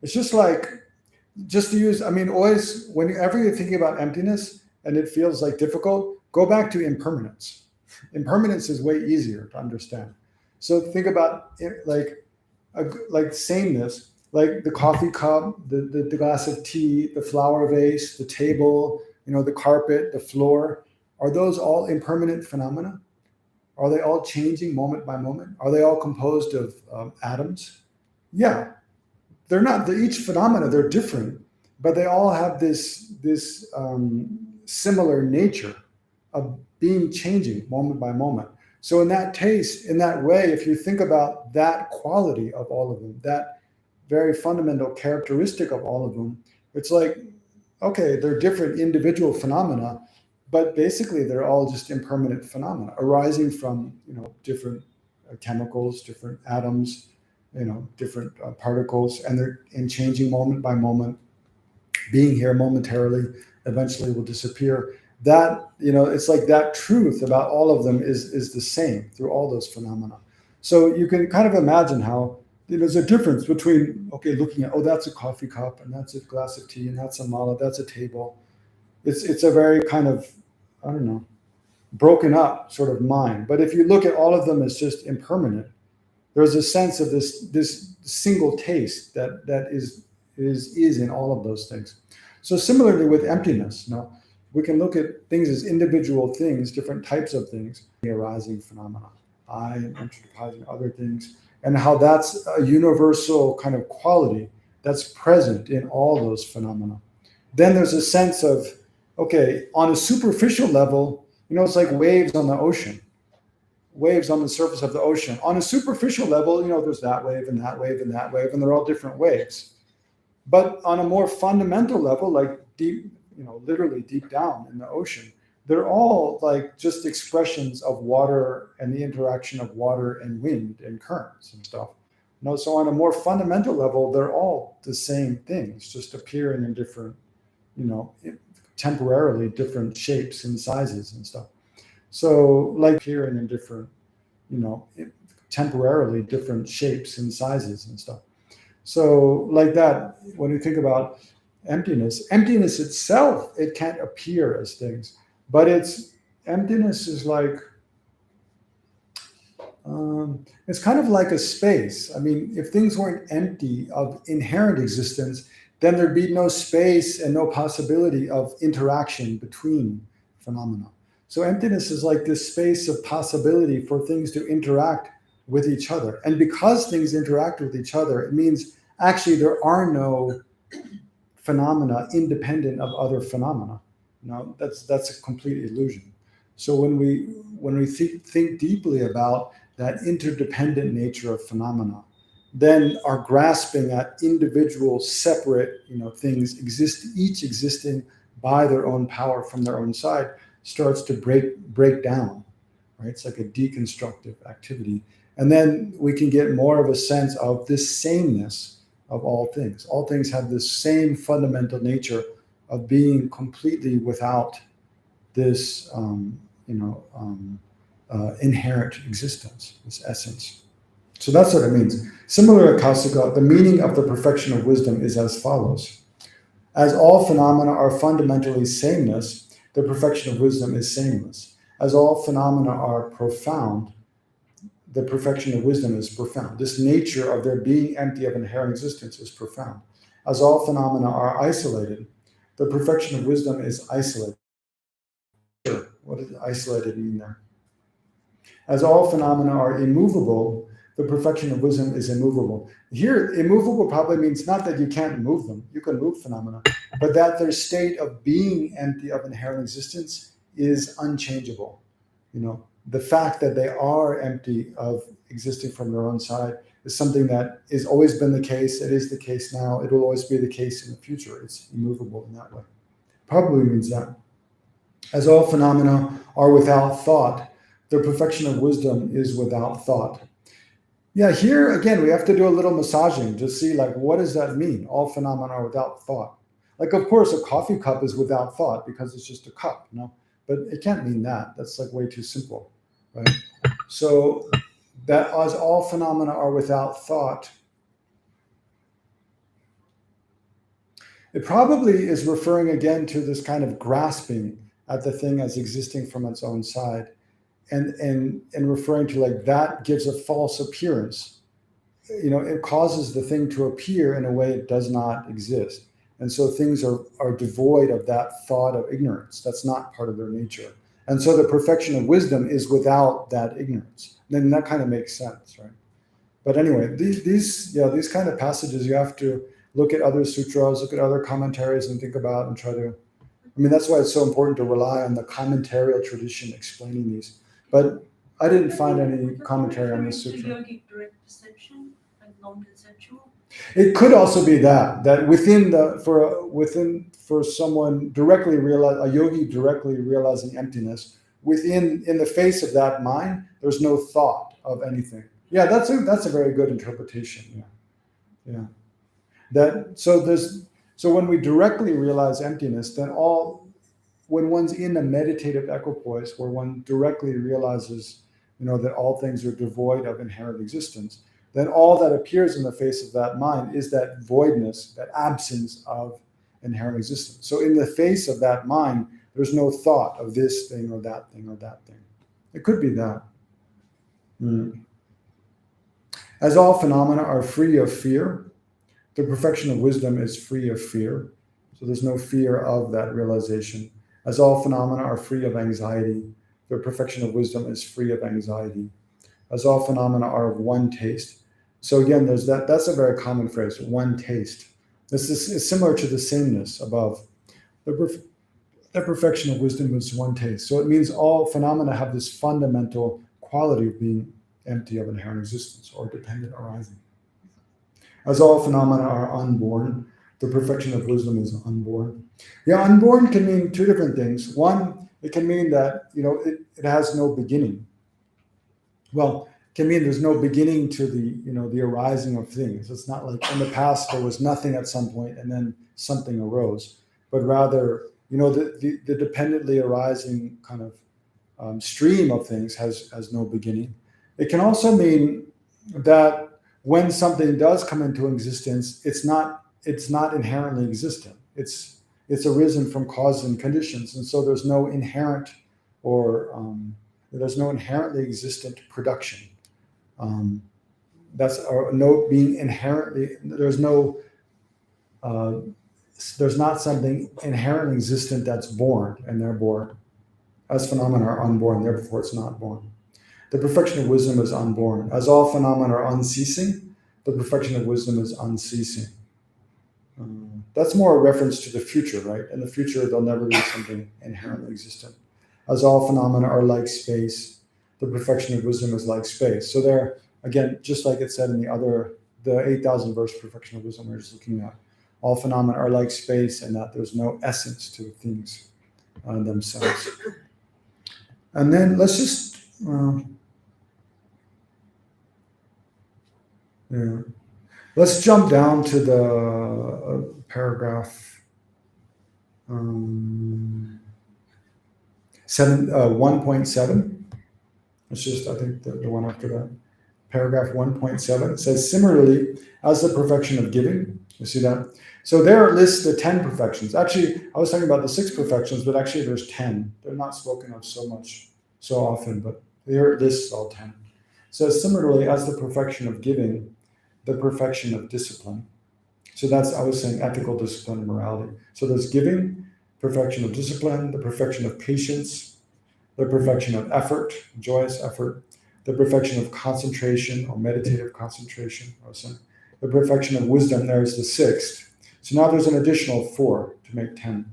It's just to use, always, whenever you're thinking about emptiness and it feels like difficult, go back to impermanence. Impermanence is way easier to understand. So think about it like sameness, like the coffee cup, the glass of tea, the flower vase, the table, the carpet, the floor. Are those all impermanent phenomena? Are they all changing moment by moment? Are they all composed of atoms? Yeah, they're not. Each phenomena, they're different, but they all have this similar nature of being changing moment by moment. So in that way, if you think about that quality of all of them, that very fundamental characteristic of all of them, it's like, okay, they're different individual phenomena, but basically they're all just impermanent phenomena arising from, different chemicals, different atoms, different particles, and they're changing moment by moment, being here momentarily, eventually will disappear. That, it's like that truth about all of them is the same through all those phenomena. So you can kind of imagine how there's a difference between, looking at, that's a coffee cup, and that's a glass of tea, and that's a mala, that's a table. It's a very kind of, I don't know, broken up sort of mind. But if you look at all of them as just impermanent, there's a sense of this single taste that is in all of those things. So similarly with emptiness, we can look at things as individual things, different types of things, the arising phenomena, I and enterprising other things, and how that's a universal kind of quality that's present in all those phenomena. Then there's a sense of, on a superficial level, it's like waves on the ocean, waves on the surface of the ocean. On a superficial level, there's that wave and that wave and that wave, and they're all different waves. But on a more fundamental level, like deep, literally deep down in the ocean, they're all like just expressions of water and the interaction of water and wind and currents and stuff. So on a more fundamental level, they're all the same things, just appearing in different, temporarily different shapes and sizes and stuff. So like appearing in different, temporarily different shapes and sizes and stuff. So like that, when you think about emptiness itself, it can't appear as things, but emptiness is like, it's kind of like a space. I mean, if things weren't empty of inherent existence, then there'd be no space and no possibility of interaction between phenomena. So emptiness is like this space of possibility for things to interact with each other. And because things interact with each other, it means actually there are no phenomena independent of other phenomena. That's a complete illusion. So when we think deeply about that interdependent nature of phenomena, then our grasping at individual separate things each existing by their own power from their own side starts to break down, right? It's like a deconstructive activity. And then we can get more of a sense of this sameness of all things. All things have this same fundamental nature of being completely without this inherent existence, this essence. So that's what it means. Similar to Kausika, the meaning of the perfection of wisdom is as follows. As all phenomena are fundamentally sameness, the perfection of wisdom is sameness. As all phenomena are profound, the perfection of wisdom is profound. This nature of their being empty of inherent existence is profound. As all phenomena are isolated, the perfection of wisdom is isolated. What does isolated mean there? As all phenomena are immovable, the perfection of wisdom is immovable. Here, immovable probably means not that you can't move them, you can move phenomena, but that their state of being empty of inherent existence is unchangeable. The fact that they are empty of existing from their own side is something that has always been the case. It is the case now. It will always be the case in the future. It's immovable in that way. Probably means that. As all phenomena are without thought, the perfection of wisdom is without thought. Yeah, here again, we have to do a little massaging to see what does that mean? All phenomena are without thought. Of course, a coffee cup is without thought because it's just a cup, but it can't mean that. That's way too simple, right? So that as all phenomena are without thought, it probably is referring again to this kind of grasping at the thing as existing from its own side, and referring to that gives a false appearance. It causes the thing to appear in a way it does not exist. And so things are devoid of that thought of ignorance. That's not part of their nature. And so the perfection of wisdom is without that ignorance. Then that kind of makes sense, right? But anyway, these kind of passages, you have to look at other sutras, look at other commentaries, and think about and try to. I mean, that's why it's so important to rely on the commentarial tradition explaining these. But I didn't find any commentary on this sutra. Yogic direct perception and non-conceptual. It could also be that within for someone directly a yogi directly realizing emptiness, in the face of that mind, there's no thought of anything. Yeah, that's a very good interpretation. Yeah. So when we directly realize emptiness, then when one's in a meditative equipoise where one directly realizes, that all things are devoid of inherent existence, then all that appears in the face of that mind is that voidness, that absence of inherent existence. So in the face of that mind, there's no thought of this thing or that thing or that thing. It could be that. As all phenomena are free of fear, the perfection of wisdom is free of fear. So there's no fear of that realization. As all phenomena are free of anxiety, the perfection of wisdom is free of anxiety. As all phenomena are of one taste. So again, there's that's a very common phrase, one taste. This is similar to the sameness above. The perfection of wisdom is one taste. So it means all phenomena have this fundamental quality of being empty of inherent existence or dependent arising. As all phenomena are unborn, the perfection of wisdom is unborn. Yeah, unborn can mean two different things. One, it can mean that it has no beginning. Well, it can mean there's no beginning to the arising of things. It's not like in the past there was nothing at some point and then something arose, but rather the dependently arising kind of stream of things has no beginning. It can also mean that when something does come into existence, it's not inherently existent. It's arisen from causes and conditions, and so there's no inherent there's no inherently existent production. There's not something inherently existent that's born, and therefore, as phenomena are unborn, therefore it's not born. The perfection of wisdom is unborn. As all phenomena are unceasing, the perfection of wisdom is unceasing. That's more a reference to the future, right? In the future, there'll never be something inherently existent. As all phenomena are like space, the perfection of wisdom is like space. So there, again, just like it said in the 8,000 verse perfection of wisdom we're just looking at, all phenomena are like space and that there's no essence to things themselves. And then let's just, let's jump down to the paragraph 1.7. It's just, I think, the one after that. Paragraph 1.7. It says, similarly, as the perfection of giving, you see that? So there it lists the 10 perfections. Actually, I was talking about the 6 perfections, but actually there's 10. They're not spoken of so often, but here it lists all 10. So similarly, as the perfection of giving, the perfection of discipline. So that's, I was saying, ethical discipline and morality. So there's giving, perfection of discipline, the perfection of patience, the perfection of effort, joyous effort, the perfection of concentration or meditative concentration, I was saying. The perfection of wisdom, there's the 6th. So now there's an additional 4 to make 10.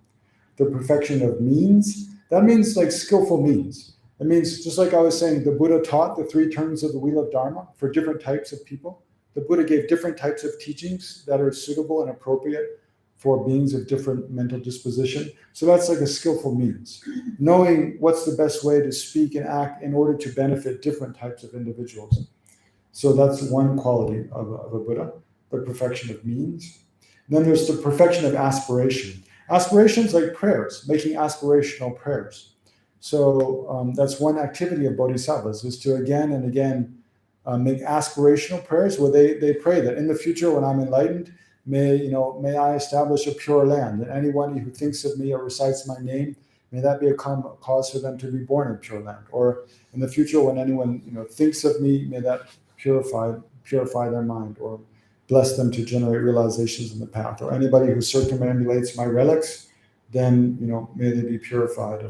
The perfection of means, that means like skillful means. It means, just like I was saying, the Buddha taught the 3 turns of the wheel of Dharma for different types of people. The Buddha gave different types of teachings that are suitable and appropriate for beings of different mental disposition. So that's like a skillful means. Knowing what's the best way to speak and act in order to benefit different types of individuals. So that's one quality of a Buddha, the perfection of means. Then there's the perfection of aspiration. Aspirations like prayers, making aspirational prayers. So that's one activity of bodhisattvas, is to again and again make aspirational prayers where they pray that in the future when I'm enlightened, may I establish a pure land, and anyone who thinks of me or recites my name, may that be a cause for them to be born in pure land. Or in the future when anyone thinks of me, may that purify their mind or bless them to generate realizations in the path. Or anybody who circumambulates my relics, then may they be purified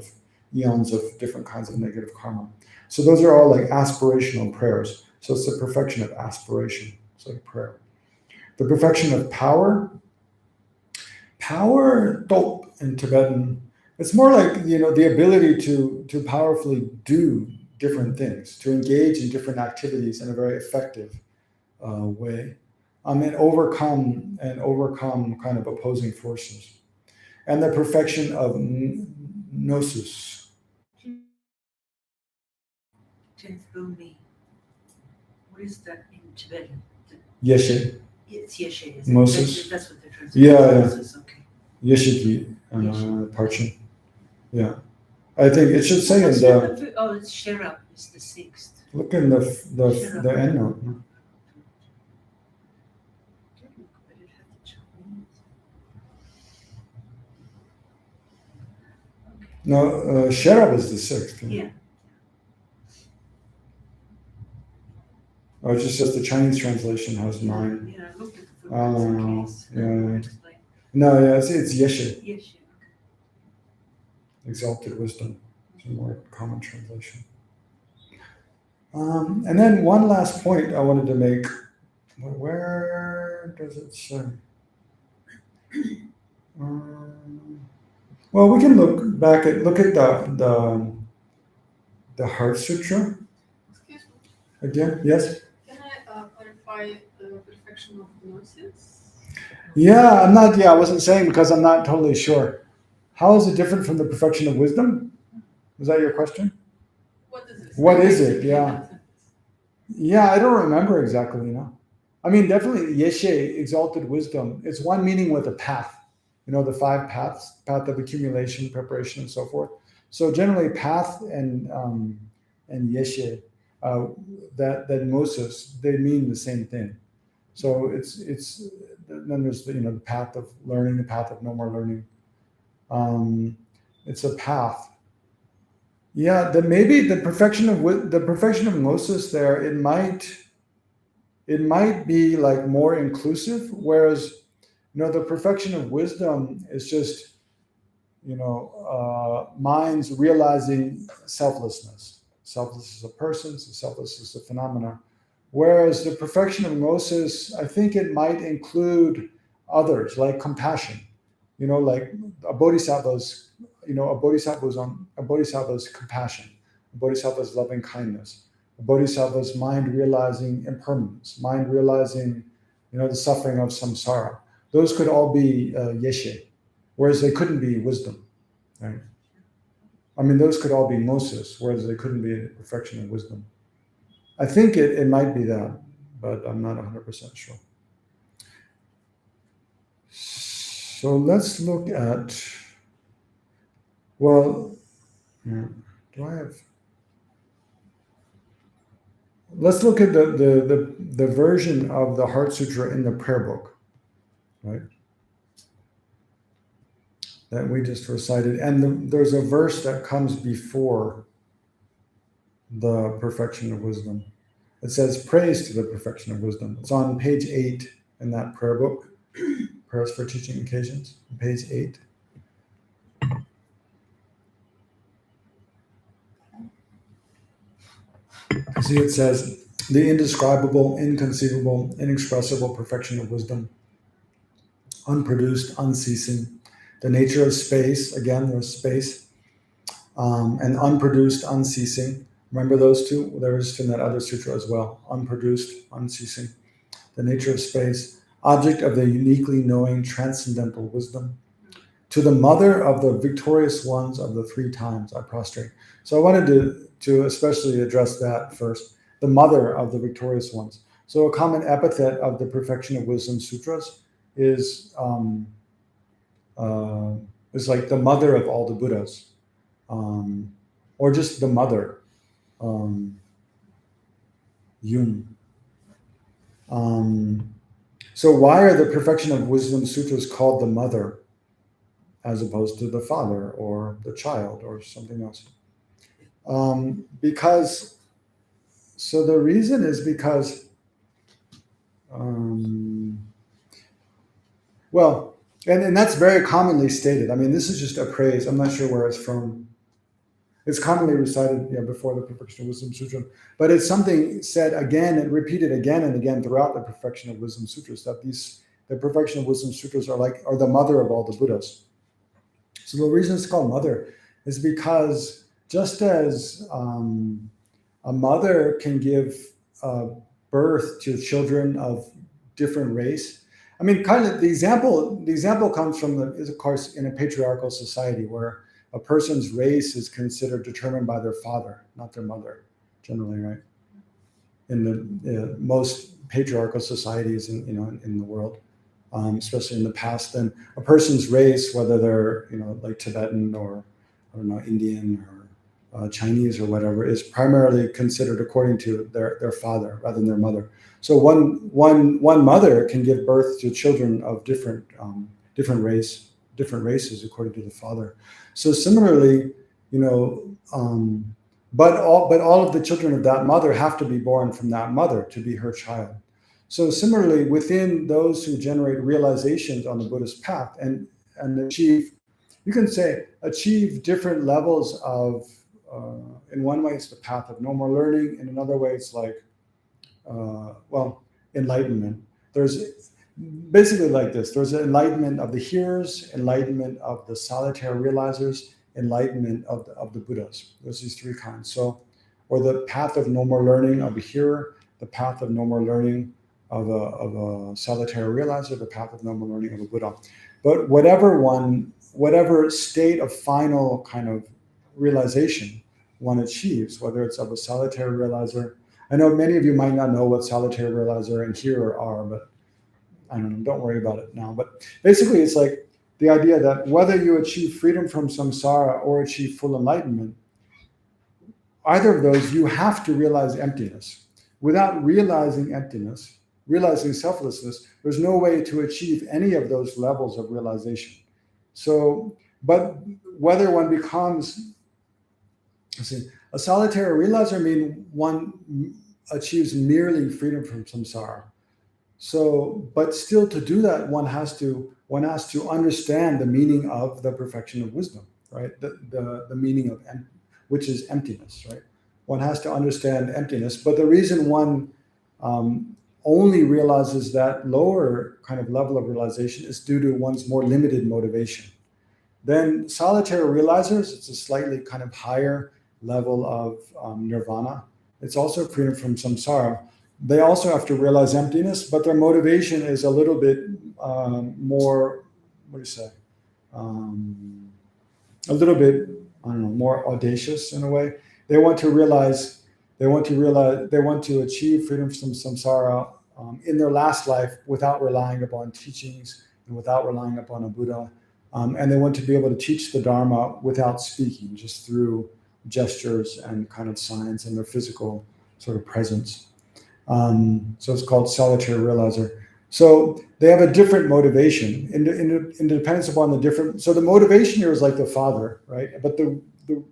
eons of different kinds of negative karma. So those are all like aspirational prayers. So it's the perfection of aspiration. It's like prayer. The perfection of power. Power, top in Tibetan, it's more like, the ability to powerfully do different things, to engage in different activities in a very effective way, and overcome kind of opposing forces. And the perfection of gnosis. What is that in Tibetan? Geshe. It's Geshe. Moses. That's what they're translating. Yeah. Moses, okay. Yeshiki, Parchin. Yeah. I think it should say in the. Oh, it's Sera is the sixth. Look in the end note. No, Sherab is the sixth. Yeah. Oh, it's just the Chinese translation has 9. Yeah, I looked at the footnotes in case. Yeah. No, yeah, it's Yeshe. Yes. Exalted wisdom. It's a more common translation. And then one last point I wanted to make. Where does it say? Well, we can look at the Heart Sutra. Excuse me. Again, yes? Can I clarify the perfection of gnosis? Yeah, I wasn't saying because I'm not totally sure. How is it different from the perfection of wisdom? Was that your question? What is it? What is it? Yeah. Yeah, I don't remember exactly, I mean, definitely Geshe, exalted wisdom. It's one meaning with a path. The 5 paths, path of accumulation, preparation, and so forth. So generally path and Geshe, that Moses, they mean the same thing. So it's then there's the path of learning, the path of no more learning. It's a path. Yeah, maybe the perfection of Moses there, it might be like more inclusive, whereas the perfection of wisdom is just minds realizing selflessness. Selflessness of persons, selflessness of phenomena. Whereas the perfection of gnosis, I think it might include others, like compassion, like a bodhisattva's compassion, a bodhisattva's loving kindness, a bodhisattva's mind realizing impermanence, mind realizing, the suffering of samsara. Those could all be Geshe, whereas they couldn't be wisdom, right? I mean, those could all be gnosis, whereas they couldn't be the perfection of wisdom. I think it might be that, but I'm not 100% sure. So let's look at, let's look at the version of the Heart Sutra in the prayer book, right? That we just recited. And there's a verse that comes before the perfection of wisdom. It says, praise to the perfection of wisdom. It's on page 8 in that prayer book, Prayers for Teaching Occasions, page 8. See, it says, the indescribable, inconceivable, inexpressible perfection of wisdom, unproduced, unceasing, the nature of space, again, there's space, and unproduced, unceasing. Remember those two? There is in that other sutra as well. Unproduced, unceasing. The nature of space. Object of the uniquely knowing transcendental wisdom. To the mother of the victorious ones of the 3 times I prostrate. So I wanted to especially address that first. The mother of the victorious ones. So a common epithet of the Perfection of Wisdom Sutras is like the mother of all the Buddhas. Or just the mother. Yun. So why are the Perfection of Wisdom Sutras called the mother as opposed to the father or the child or something else? The reason is because, and that's very commonly stated. I mean, this is just a praise. I'm not sure where it's from. It's commonly recited before the Perfection of Wisdom Sutra, but it's something said again and repeated again and again throughout the Perfection of Wisdom Sutras, that the Perfection of Wisdom Sutras are the mother of all the Buddhas. So the reason it's called mother is because just as a mother can give birth to children of different race, I mean, kind of the example comes from is of course in a patriarchal society where a person's race is considered determined by their father, not their mother, generally, right? In the most patriarchal societies in the world, especially in the past, then a person's race, whether they're like Tibetan or I don't know, Indian or Chinese or whatever, is primarily considered according to their father rather than their mother. So one mother can give birth to children of different races according to the father. So similarly, but all of the children of that mother have to be born from that mother to be her child. So similarly, within those who generate realizations on the Buddhist path and achieve, you can say, achieve different levels of, in one way it's the path of no more learning, in another way it's like, enlightenment. There's basically like this. There's an enlightenment of the hearers, enlightenment of the solitary realizers, enlightenment of the Buddhas. There's these three kinds. So, or the path of no more learning of a hearer, the path of no more learning of a solitary realizer, the path of no more learning of a Buddha. But whatever state of final kind of realization one achieves, whether it's of a solitary realizer. I know many of you might not know what solitary realizer and hearer are, but I don't know, don't worry about it now. But basically it's like the idea that whether you achieve freedom from samsara or achieve full enlightenment, either of those, you have to realize emptiness. Without realizing emptiness, realizing selflessness, there's no way to achieve any of those levels of realization. So, but whether one becomes, a solitary realizer means one achieves merely freedom from samsara. So, but still to do that, one has to understand the meaning of the perfection of wisdom, right? The meaning of which is emptiness, right? One has to understand emptiness, but the reason one only realizes that lower kind of level of realization is due to one's more limited motivation. Then solitary realizers, it's a slightly kind of higher level of nirvana. It's also freedom from samsara. They also have to realize emptiness, but their motivation is a little bit more, a little bit, I don't know, more audacious in a way. They want to achieve freedom from samsara in their last life without relying upon teachings and without relying upon a Buddha. And they want to be able to teach the Dharma without speaking, just through gestures and kind of signs and their physical sort of presence. So it's called solitary realizer. So they have a different motivation in dependence upon the different. So the motivation here is like the father, right? But the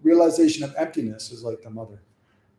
realization of emptiness is like the mother.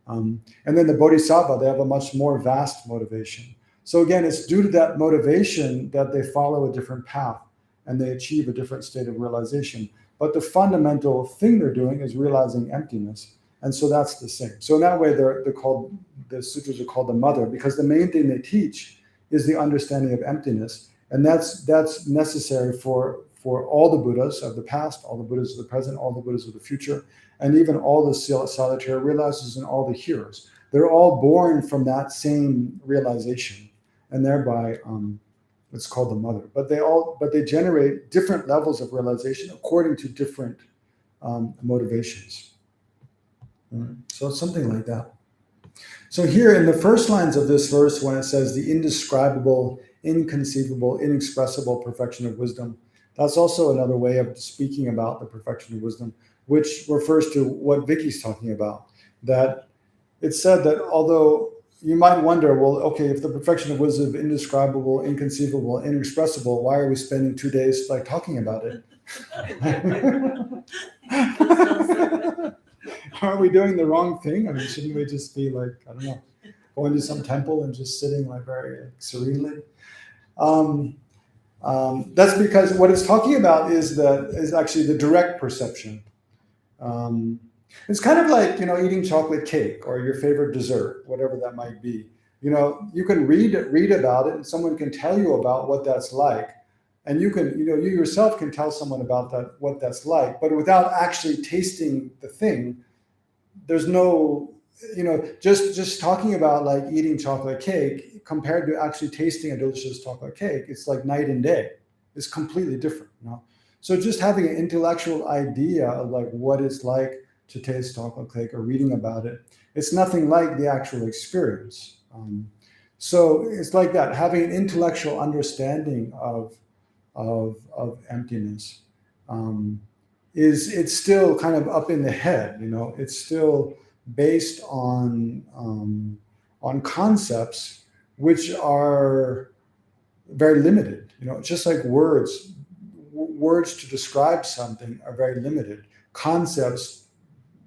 And then the bodhisattva, they have a much more vast motivation. So again, it's due to that motivation that they follow a different path and they achieve a different state of realization. But the fundamental thing they're doing is realizing emptiness. And so that's the same. So in that way, the sutras are called the mother, because the main thing they teach is the understanding of emptiness. And that's necessary for all the Buddhas of the past, all the Buddhas of the present, all the Buddhas of the future, and even all the solitary realizers and all the hearers. They're all born from that same realization. And thereby, it's called the mother. But they generate different levels of realization according to different motivations. So it's something like that. So here in the first lines of this verse, when it says the indescribable, inconceivable, inexpressible perfection of wisdom, that's also another way of speaking about the perfection of wisdom, which refers to what Vicky's talking about. That it's said that although you might wonder, well, okay, if the perfection of wisdom is indescribable, inconceivable, inexpressible, why are we spending 2 days like talking about it? Aren't we doing the wrong thing? I mean, shouldn't we just be like, I don't know, going to some temple and just sitting like very serenely? That's because what it's talking about is actually the direct perception. It's kind of like, eating chocolate cake or your favorite dessert, whatever that might be. You can read about it and someone can tell you about what that's like. And you yourself can tell someone about what that's like, but without actually tasting the thing, there's no, just talking about like eating chocolate cake compared to actually tasting a delicious chocolate cake, it's like night and day. It's completely different, So just having an intellectual idea of like what it's like to taste chocolate cake or reading about it, it's nothing like the actual experience. So it's like that, having an intellectual understanding of emptiness it's still kind of up in the head. It's still based on concepts which are very limited. Just like words to describe something are very limited. Concepts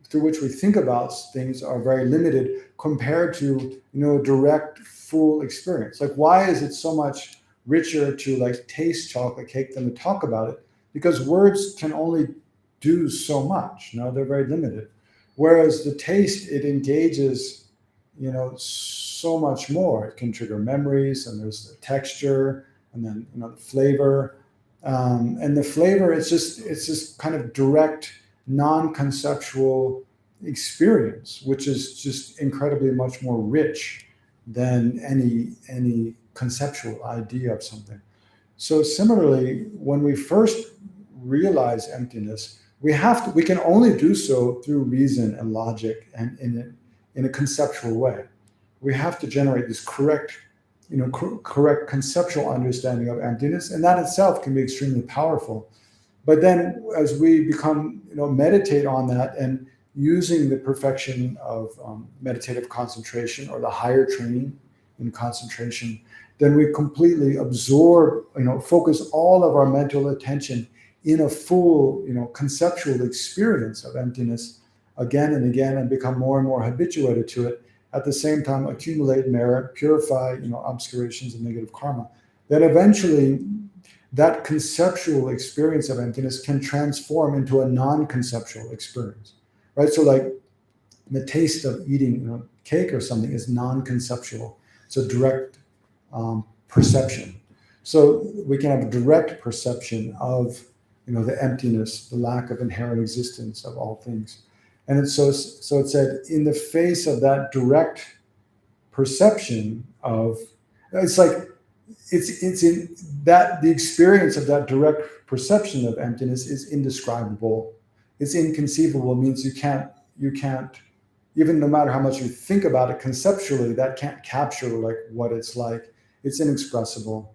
through which we think about things are very limited compared to direct full experience. Like, why is it so much richer to like taste chocolate cake than to talk about it? Because words can only do so much. They're very limited. Whereas the taste, it engages so much more. It can trigger memories, and there's the texture, and then the flavor, and the flavor. It's just kind of direct, non-conceptual experience, which is just incredibly much more rich than any conceptual idea of something. So similarly, when we first realize emptiness, we can only do so through reason and logic and in a conceptual way. We have to generate this correct conceptual understanding of emptiness, and that itself can be extremely powerful. But then as we become, meditate on that and using the perfection of meditative concentration or the higher training in concentration, then we completely absorb, focus all of our mental attention in a full, conceptual experience of emptiness again and again, and become more and more habituated to it. At the same time, accumulate merit, purify, obscurations and negative karma. Then eventually, that conceptual experience of emptiness can transform into a non-conceptual experience, right? So, like the taste of eating, cake or something is non-conceptual. It's a direct perception. So we can have a direct perception of, the emptiness, the lack of inherent existence of all things. And it said, in the face of that direct perception of, it's like, it's in that the experience of that direct perception of emptiness is indescribable. It's inconceivable. It means you can't, even no matter how much you think about it conceptually, that can't capture like what it's like. It's inexpressible.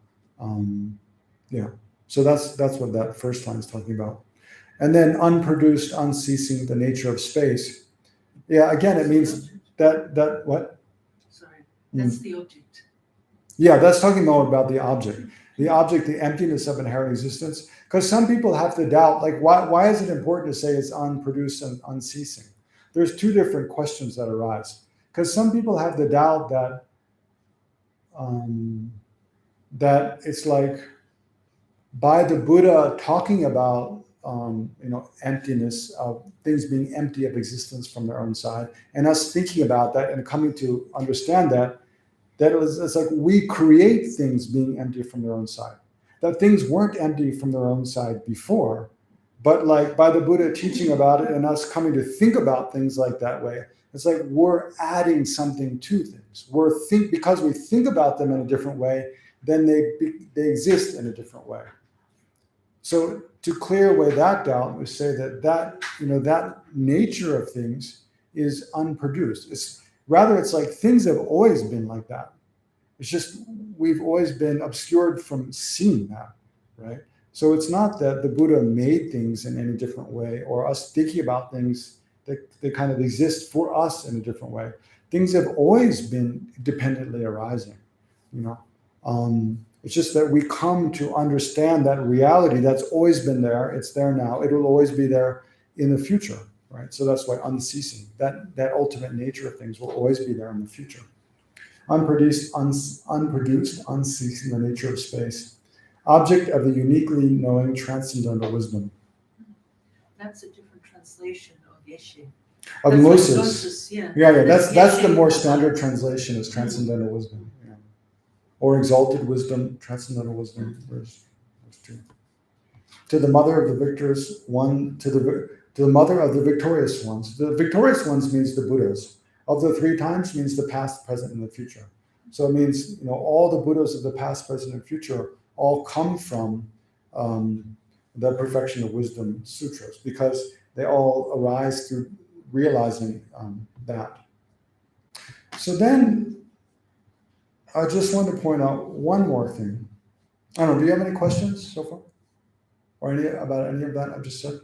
So that's what that first line is talking about. And then unproduced, unceasing, the nature of space. Yeah, again, it means that what? Sorry, that's the object. Yeah, that's talking more about the object. The object, the emptiness of inherent existence. Because some people have to doubt, like, why is it important to say it's unproduced and unceasing? There's two different questions that arise. Because some people have the doubt that it's like, by the Buddha talking about emptiness of things being empty of existence from their own side, and us thinking about that and coming to understand that it's like we create things being empty from their own side. That things weren't empty from their own side before, but like by the Buddha teaching about it and us coming to think about things like that way, it's like we're adding something to things. Because we think about them in a different way, then they exist in a different way. So to clear away that doubt, we say that nature of things is unproduced. It's like things have always been like that. It's just we've always been obscured from seeing that, right? So it's not that the Buddha made things in any different way, or us thinking about things that they kind of exist for us in a different way. Things have always been dependently arising, It's just that we come to understand that reality that's always been there. It's there now. It will always be there in the future, right? So that's why unceasing, that ultimate nature of things will always be there in the future. Unproduced, unceasing, the nature of space. Object of the uniquely knowing transcendental wisdom. That's a different translation of Geshe. Of That's like Moses. Gnosis, yeah. Yeah, that's the Geshe. more standard translation is transcendental wisdom, yeah. Or exalted wisdom, transcendental wisdom. There's two. To the mother of the victorious one, to the mother of the victorious ones. The victorious ones means the Buddhas. Of the three times means the past, present, and the future. So it means all the Buddhas of the past, present, and future all come from the Perfection of Wisdom Sutras because they all arise through realizing that. So then, I just want to point out one more thing. I don't know. Do you have any questions so far, or about any of that I've just said?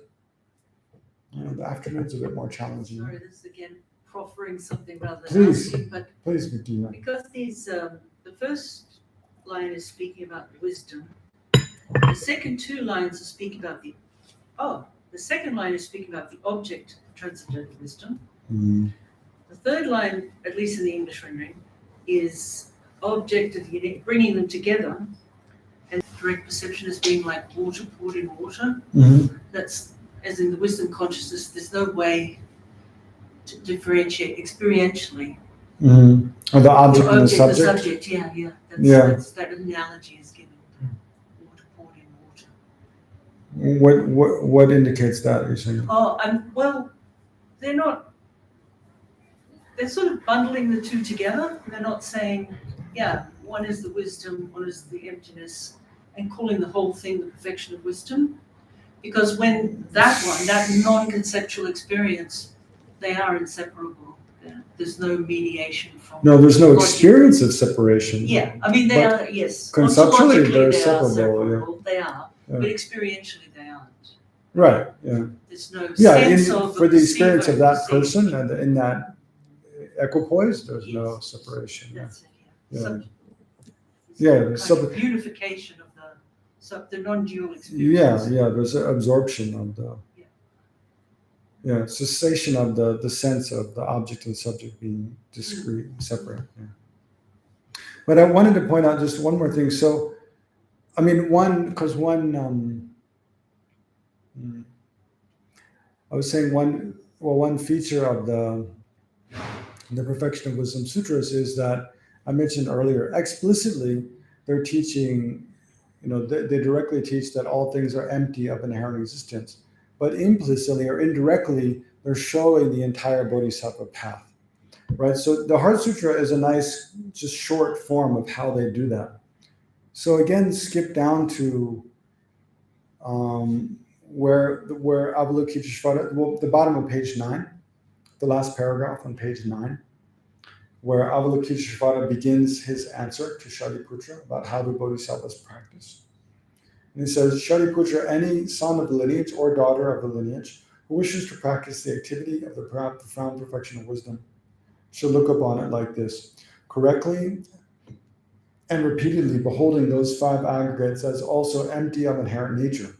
The afternoon's a bit more challenging. Sorry, this is again proffering something rather than Please. asking, but Please, Bettina. because these, the first line is speaking about wisdom. The second two lines are speaking about the second line is speaking about the object of transcendental wisdom. Mm. The third line, at least in the English rendering, is object of bringing them together, and direct perception as being like water poured in water. Mm-hmm. That's, as in the wisdom consciousness, there's no way to differentiate experientially. Mm-hmm. Or the object and the subject. The subject, yeah. That's, that analogy is given. Water poured in water. What indicates that, you're saying? Well, they're sort of bundling the two together. They're not saying, one is the wisdom, one is the emptiness, and calling the whole thing the perfection of wisdom. Because when that non-conceptual experience, they are inseparable. There's no mediation from. No, there's no experience of separation. Yeah, I mean they are, yes. Conceptually, Ontologically, they're they are separable. They are, Yeah. but experientially they aren't. Right. Yeah. There's no Yeah. sense of For the experience of that perceiving. person and in that equipoise, there's no separation. That's it. Yeah. Yeah. So unification of the non-dual experience. Yeah. There's an absorption of the. Cessation of the sense of the object and subject being discrete, separate. Yeah. But I wanted to point out just one more thing. So, I mean, I was saying one feature of the Perfection of Wisdom Sutras is that I mentioned earlier, explicitly, they're teaching, they directly teach that all things are empty of inherent existence. But implicitly or indirectly, they're showing the entire bodhisattva path, right? So the Heart Sutra is a nice, just short form of how they do that. So again, skip down to where Avalokiteshvara, the bottom of page 9, the last paragraph on page 9, where Avalokiteshvara begins his answer to Shariputra about how the bodhisattvas practice. And he says, Shariputra, any son of the lineage or daughter of the lineage who wishes to practice the activity of the profound perfection of wisdom should look upon it like this, correctly and repeatedly beholding those five aggregates as also empty of inherent nature.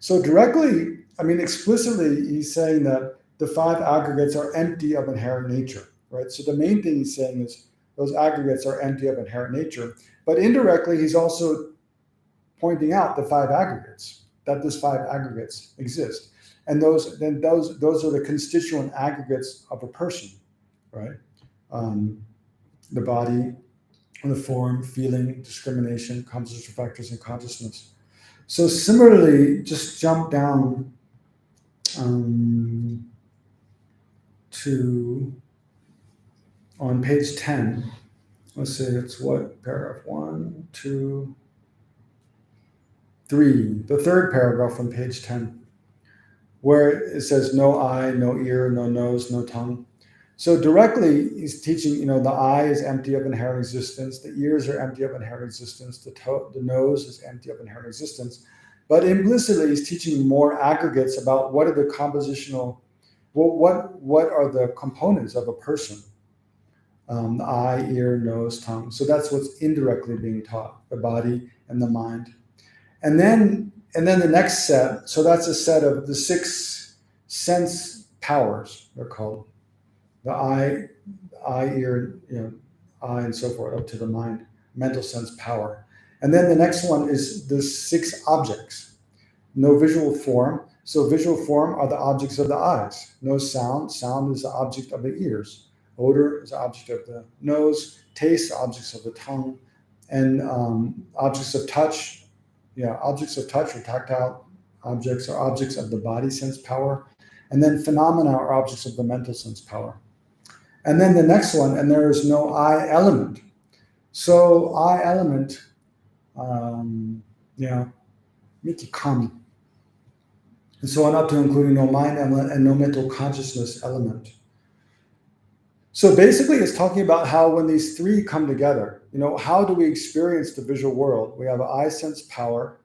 So directly, explicitly, he's saying that the five aggregates are empty of inherent nature, right? So the main thing he's saying is those aggregates are empty of inherent nature, but indirectly, he's also pointing out the five aggregates, that those five aggregates exist. And those are the constituent aggregates of a person, right? The body, the form, feeling, discrimination, compositional factors, and consciousness. So similarly, just jump down to on page 10. Let's say it's what paragraph 1, 2, 3, the third paragraph on page 10, where it says no eye, no ear, no nose, no tongue. So directly, he's teaching, the eye is empty of inherent existence, the ears are empty of inherent existence, the nose is empty of inherent existence. But implicitly, he's teaching more aggregates about what are the compositional, what are the components of a person. The eye, ear, nose, tongue. So that's what's indirectly being taught, the body and the mind. And then the next set, so that's a set of the 6 sense powers, they're called. The eye, ear, eye, and so forth, up to the mind, mental sense power. And then the next one is the 6 objects. no visual form. So visual form are the objects of the eyes. No sound. Sound is the object of the ears. Odor is the object of the nose. Taste, objects of the tongue. And objects of touch. Yeah, objects of touch or tactile objects are objects of the body sense power. And then phenomena are objects of the mental sense power. And then the next one, and there is no I element. So I element, miti kami. And so on up to including no mind element and no mental consciousness element. So basically it's talking about how when these three come together, how do we experience the visual world? We have an eye sense power,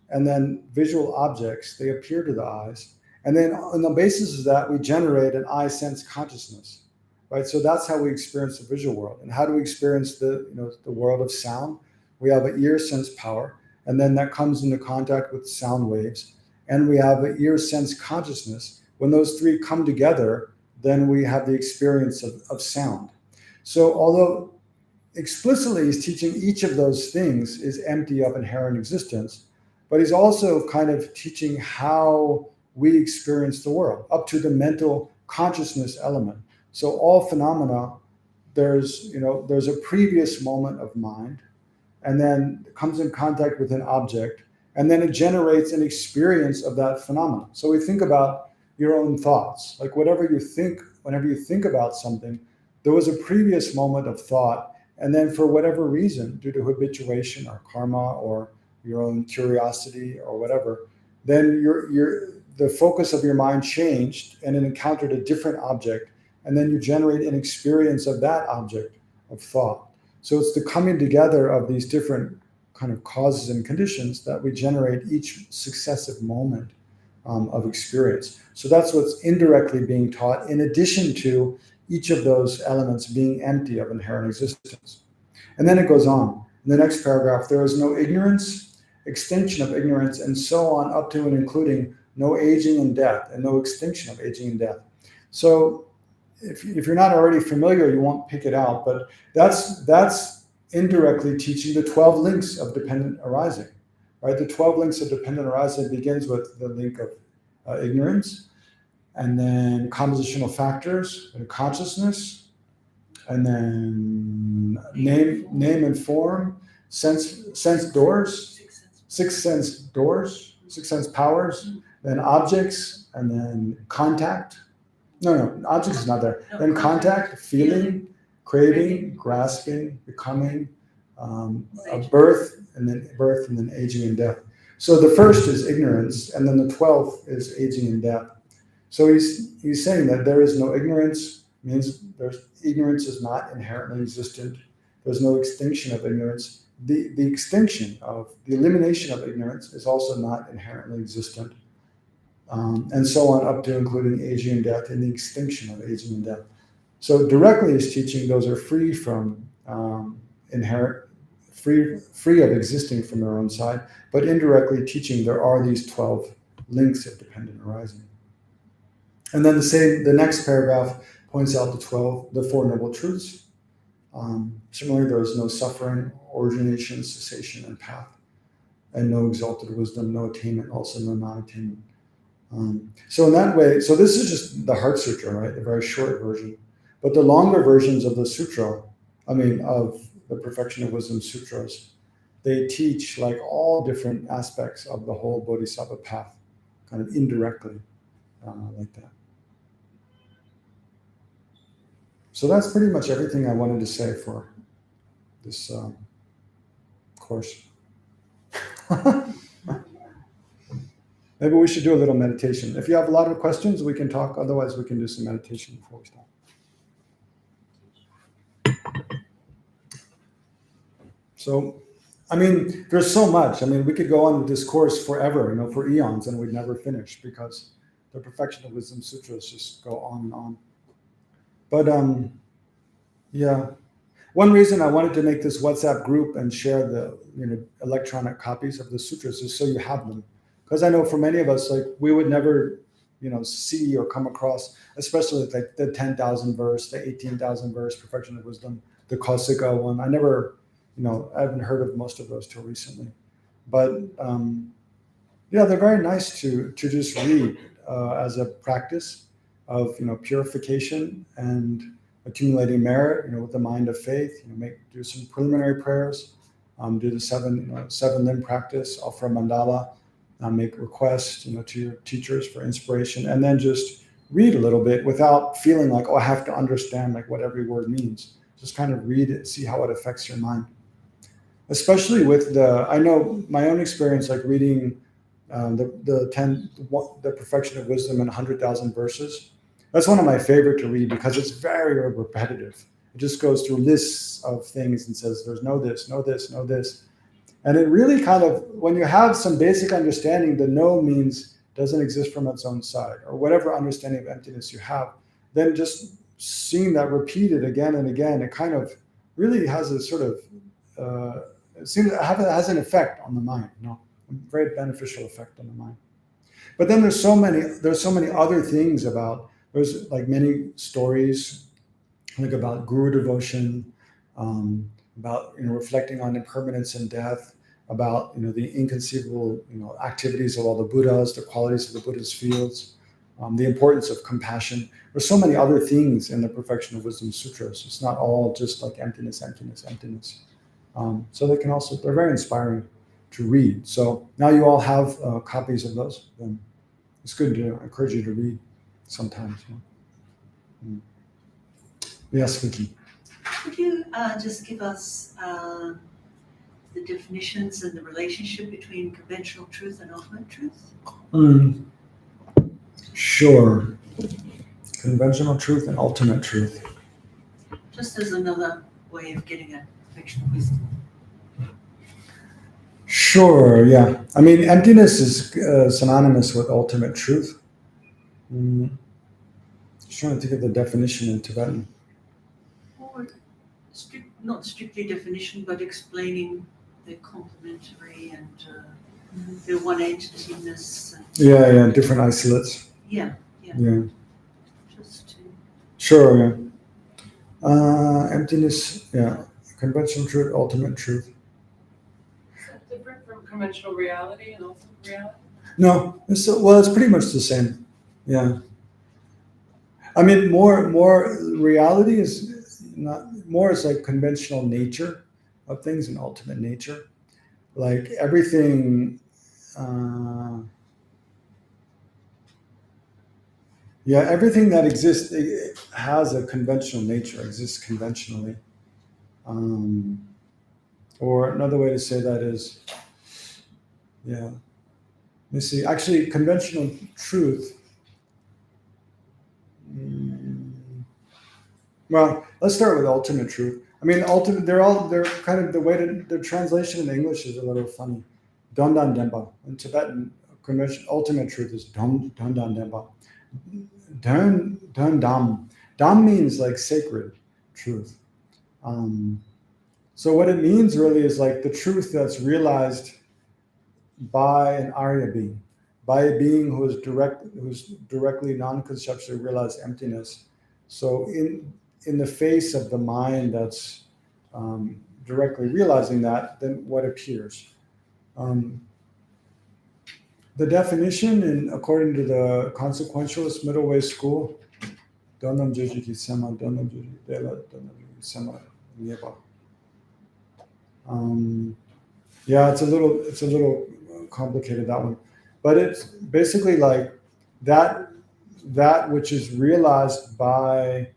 and then visual objects, they appear to the eyes. And then on the basis of that, we generate an eye sense consciousness, right? So that's how we experience the visual world. And how do we experience the world of sound? We have an ear sense power, and then that comes into contact with sound waves. And we have an ear sense consciousness. When those three come together, then we have the experience of sound. So although explicitly he's teaching each of those things is empty of inherent existence, but he's also kind of teaching how we experience the world up to the mental consciousness element. So all phenomena, there's a previous moment of mind, and then it comes in contact with an object, and then it generates an experience of that phenomenon. So we think about your own thoughts, like whenever you think about something, there was a previous moment of thought, and then for whatever reason, due to habituation or karma or your own curiosity or whatever, then the focus of your mind changed and it encountered a different object, and then you generate an experience of that object of thought. So it's the coming together of these different kind of causes and conditions that we generate each successive moment of experience. So that's what's indirectly being taught, in addition to each of those elements being empty of inherent existence. And then it goes on. In the next paragraph, there is no ignorance, extinction of ignorance, and so on up to and including no aging and death, and no extinction of aging and death. So if you're not already familiar, you won't pick it out, but that's indirectly teaching the 12 links of dependent arising, right? The 12 links of dependent arising begins with the link of ignorance, and then compositional factors, and consciousness, and then name and form, sense doors, six sense powers, then objects, and then contact. No, objects is not there. Then contact, feeling, craving, grasping, becoming, birth, and then aging and death. So the first is ignorance, and then the 12th is aging and death. So he's saying that there is no ignorance, means ignorance is not inherently existent. There's no extinction of ignorance. The elimination of ignorance is also not inherently existent. And so on up to including aging and death and the extinction of aging and death. So directly he's teaching those are free from free of existing from their own side, but indirectly teaching there are these 12 links of dependent arising. And then the next paragraph points out the Four Noble Truths. Similarly, there is no suffering, origination, cessation, and path, and no exalted wisdom, no attainment, also no non-attainment. So in that way, so this is just the Heart Sutra, right? The very short version. But the longer versions of the sutra, of the Perfection of Wisdom Sutras, they teach like all different aspects of the whole bodhisattva path, kind of indirectly, like that. So that's pretty much everything I wanted to say for this course. Maybe we should do a little meditation. If you have a lot of questions, we can talk. Otherwise, we can do some meditation before we stop. So, there's so much. We could go on with this course forever, for eons, and we'd never finish because the Perfection of Wisdom Sutras just go on and on. But yeah, one reason I wanted to make this WhatsApp group and share the electronic copies of the sutras is so you have them. Because I know for many of us, we would never, see or come across, especially the 10,000 verse, the 18,000 verse Perfection of Wisdom, the Kausika one. I never, I haven't heard of most of those till recently. But Yeah, they're very nice to just read as a practice of purification and accumulating merit. With the mind of faith, do some preliminary prayers, do the seven limb practice, offer a mandala, make requests to your teachers for inspiration, and then just read a little bit without feeling like, oh, I have to understand like what every word means. Just kind of read it, see how it affects your mind. Especially with I know my own experience, like reading the Perfection of Wisdom in 100,000 verses. That's one of my favorite to read because it's very repetitive. It just goes through lists of things and says, there's no this, no this, no this. And it really kind of, when you have some basic understanding, the no means doesn't exist from its own side, or whatever understanding of emptiness you have, then just seeing that repeated again and again, it kind of really has a sort of, it seems it has an effect on the mind, a very beneficial effect on the mind. But then there's so many other things there's like many stories, like about guru devotion, about reflecting on impermanence and death, about the inconceivable activities of all the Buddhas, the qualities of the Buddha's fields, the importance of compassion. There's so many other things in the Perfection of Wisdom Sutras. It's not all just like emptiness, emptiness, emptiness. So they're very inspiring to read. So now you all have copies of those. Then it's good to encourage you to read sometimes. Yes, Vicky. Could you just give us the definitions and the relationship between conventional truth and ultimate truth? Sure. Conventional truth and ultimate truth. Just as another way of getting at perfection of wisdom. Sure, yeah. I mean, emptiness is synonymous with ultimate truth. Just trying to think of the definition in Tibetan. Or not strictly definition, but explaining their complementary and their one entityness. Yeah, different isolates. Yeah. Just to. Sure, yeah. Emptiness, yeah. Conventional truth, ultimate truth. Is that different from conventional reality and ultimate reality? No, it's pretty much the same. Yeah. I mean, more reality is not more is like conventional nature of things and ultimate nature. Like everything, everything that exists has a conventional nature, exists conventionally. Or another way to say that is, let me see. Actually, conventional truth. Well, let's start with ultimate truth. I mean, they're kind of the translation in English is a little funny. Dondan Demba. In Tibetan, ultimate truth is Dondan Demba. Dam. Dam means like sacred truth. So what it means really is like the truth that's realized by an Arya being, by a being who's directly non-conceptually realized emptiness. So in the face of the mind that's directly realizing that, then what appears? The definition, according to the consequentialist middle way school, Donam Jejiki Sema, Donam Jejiki Dela, Donam Jejiki Sema, Nyeba. It's a little complicated, that one, but it's basically like that which is realized by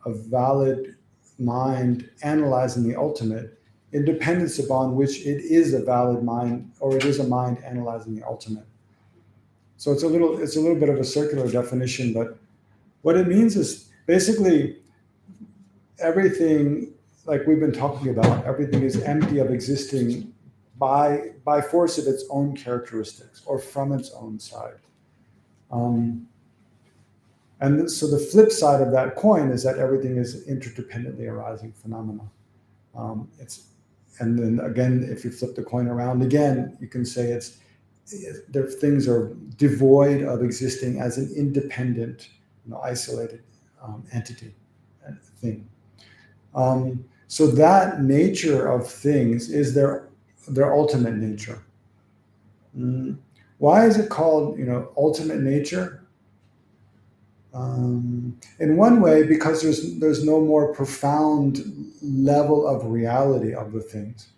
a valid mind analyzing the ultimate, in dependence upon which it is a valid mind, or it is a mind analyzing the ultimate. So it's a little bit of a circular definition, but what it means is basically everything, like we've been talking about, everything is empty of existing by force of its own characteristics or from its own side. And so the flip side of that coin is that everything is interdependently arising phenomena. And then again, if you flip the coin around again, you can say things are devoid of existing as an independent, isolated entity and thing. So that nature of things is their ultimate nature. Why is it called, ultimate nature? In one way, because there's no more profound level of reality of the things.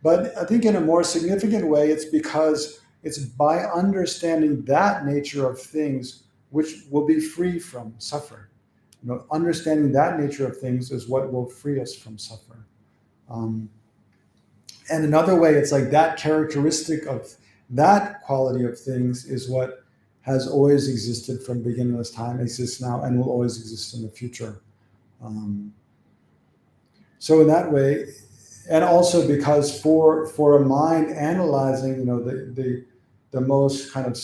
But I think in a more significant way, it's because it's by understanding that nature of things which will be free from suffering. Understanding that nature of things is what will free us from suffering. And another way, it's like that characteristic of that quality of things is what has always existed from beginningless time, exists now, and will always exist in the future. So in that way, and also because for a mind analyzing, the most kind of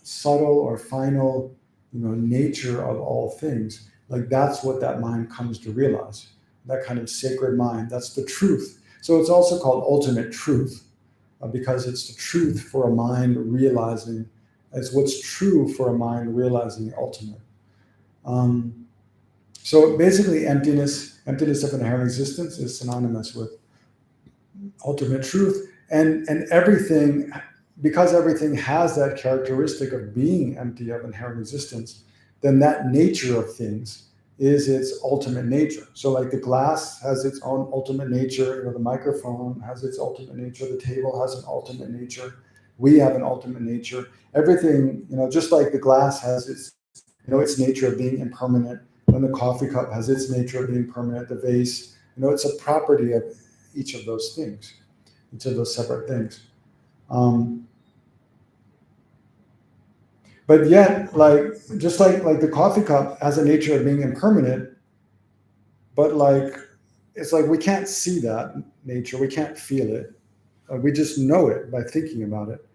subtle or final, nature of all things, like that's what that mind comes to realize. That kind of sacred mind, that's the truth. So it's also called ultimate truth, because it's the truth for a mind realizing, it's what's true for a mind realizing the ultimate. So basically emptiness of inherent existence is synonymous with ultimate truth, and everything, because everything has that characteristic of being empty of inherent existence, then that nature of things is its ultimate nature. So like the glass has its own ultimate nature, the microphone has its ultimate nature, the table has an ultimate nature, we have an ultimate nature. Everything, just like the glass has its, its nature of being impermanent, and the coffee cup has its nature of being permanent, the vase, it's a property of each of those things, each of those separate things. But yet, just like the coffee cup has a nature of being impermanent, but it's like we can't see that nature, we can't feel it, we just know it by thinking about it.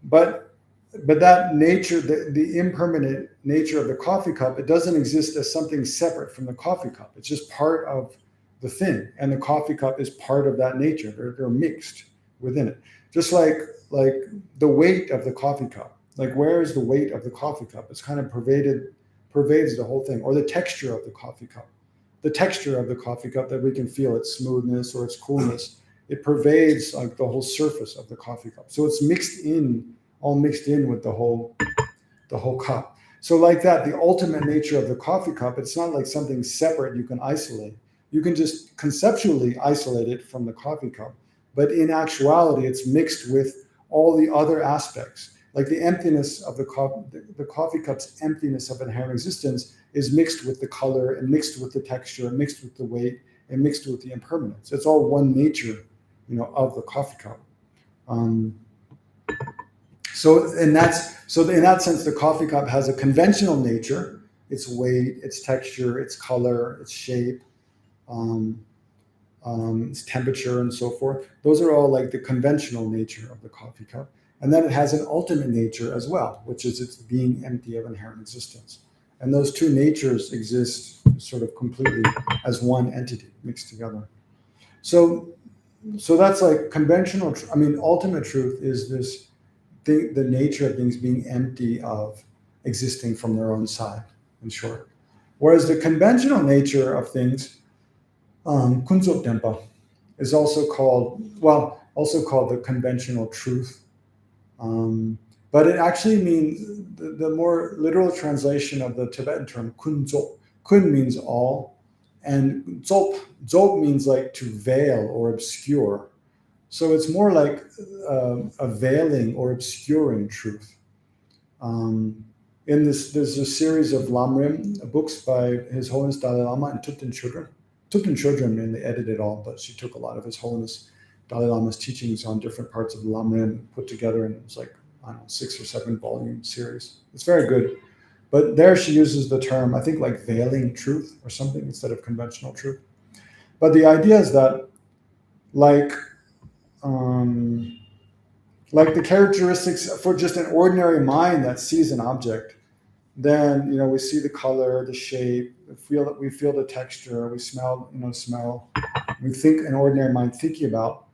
But that nature, the impermanent nature of the coffee cup, it doesn't exist as something separate from the coffee cup. It's just part of the thing, and the coffee cup is part of that nature. They're mixed within it, just like the weight of the coffee cup. Like, where is the weight of the coffee cup? It's kind of pervades the whole thing. Or the texture of the coffee cup. The texture of the coffee cup, that we can feel its smoothness or its coolness, it pervades like the whole surface of the coffee cup. So it's all mixed in with the whole cup. So like that, the ultimate nature of the coffee cup, it's not like something separate you can isolate. You can just conceptually isolate it from the coffee cup. But in actuality, it's mixed with all the other aspects. Like the emptiness of the coffee cup's emptiness of inherent existence is mixed with the color, and mixed with the texture, and mixed with the weight, and mixed with the impermanence. It's all one nature, of the coffee cup. So in that sense, the coffee cup has a conventional nature: its weight, its texture, its color, its shape, its temperature, and so forth. Those are all like the conventional nature of the coffee cup. And then it has an ultimate nature as well, which is its being empty of inherent existence. And those two natures exist sort of completely as one entity mixed together. So that's like conventional. Ultimate truth is this thing, the nature of things being empty of existing from their own side, in short. Whereas the conventional nature of things, Kunzop Denpa, is also called the conventional truth. But it actually means, the more literal translation of the Tibetan term kunzop. Kun means all, and zop means like to veil or obscure. So it's more like a veiling or obscuring truth. There's a series of Lamrim books by His Holiness Dalai Lama and Thupten Chodron, and they edited all, but she took a lot of His Holiness Dalai Lama's teachings on different parts of the Lamrim put together, and it's like, 6 or 7 volume series. It's very good. But there she uses the term, I think, like veiling truth or something instead of conventional truth. But the idea is that like the characteristics for just an ordinary mind that sees an object, then we see the color, the shape, we feel the texture, we smell. We think, an ordinary mind thinking about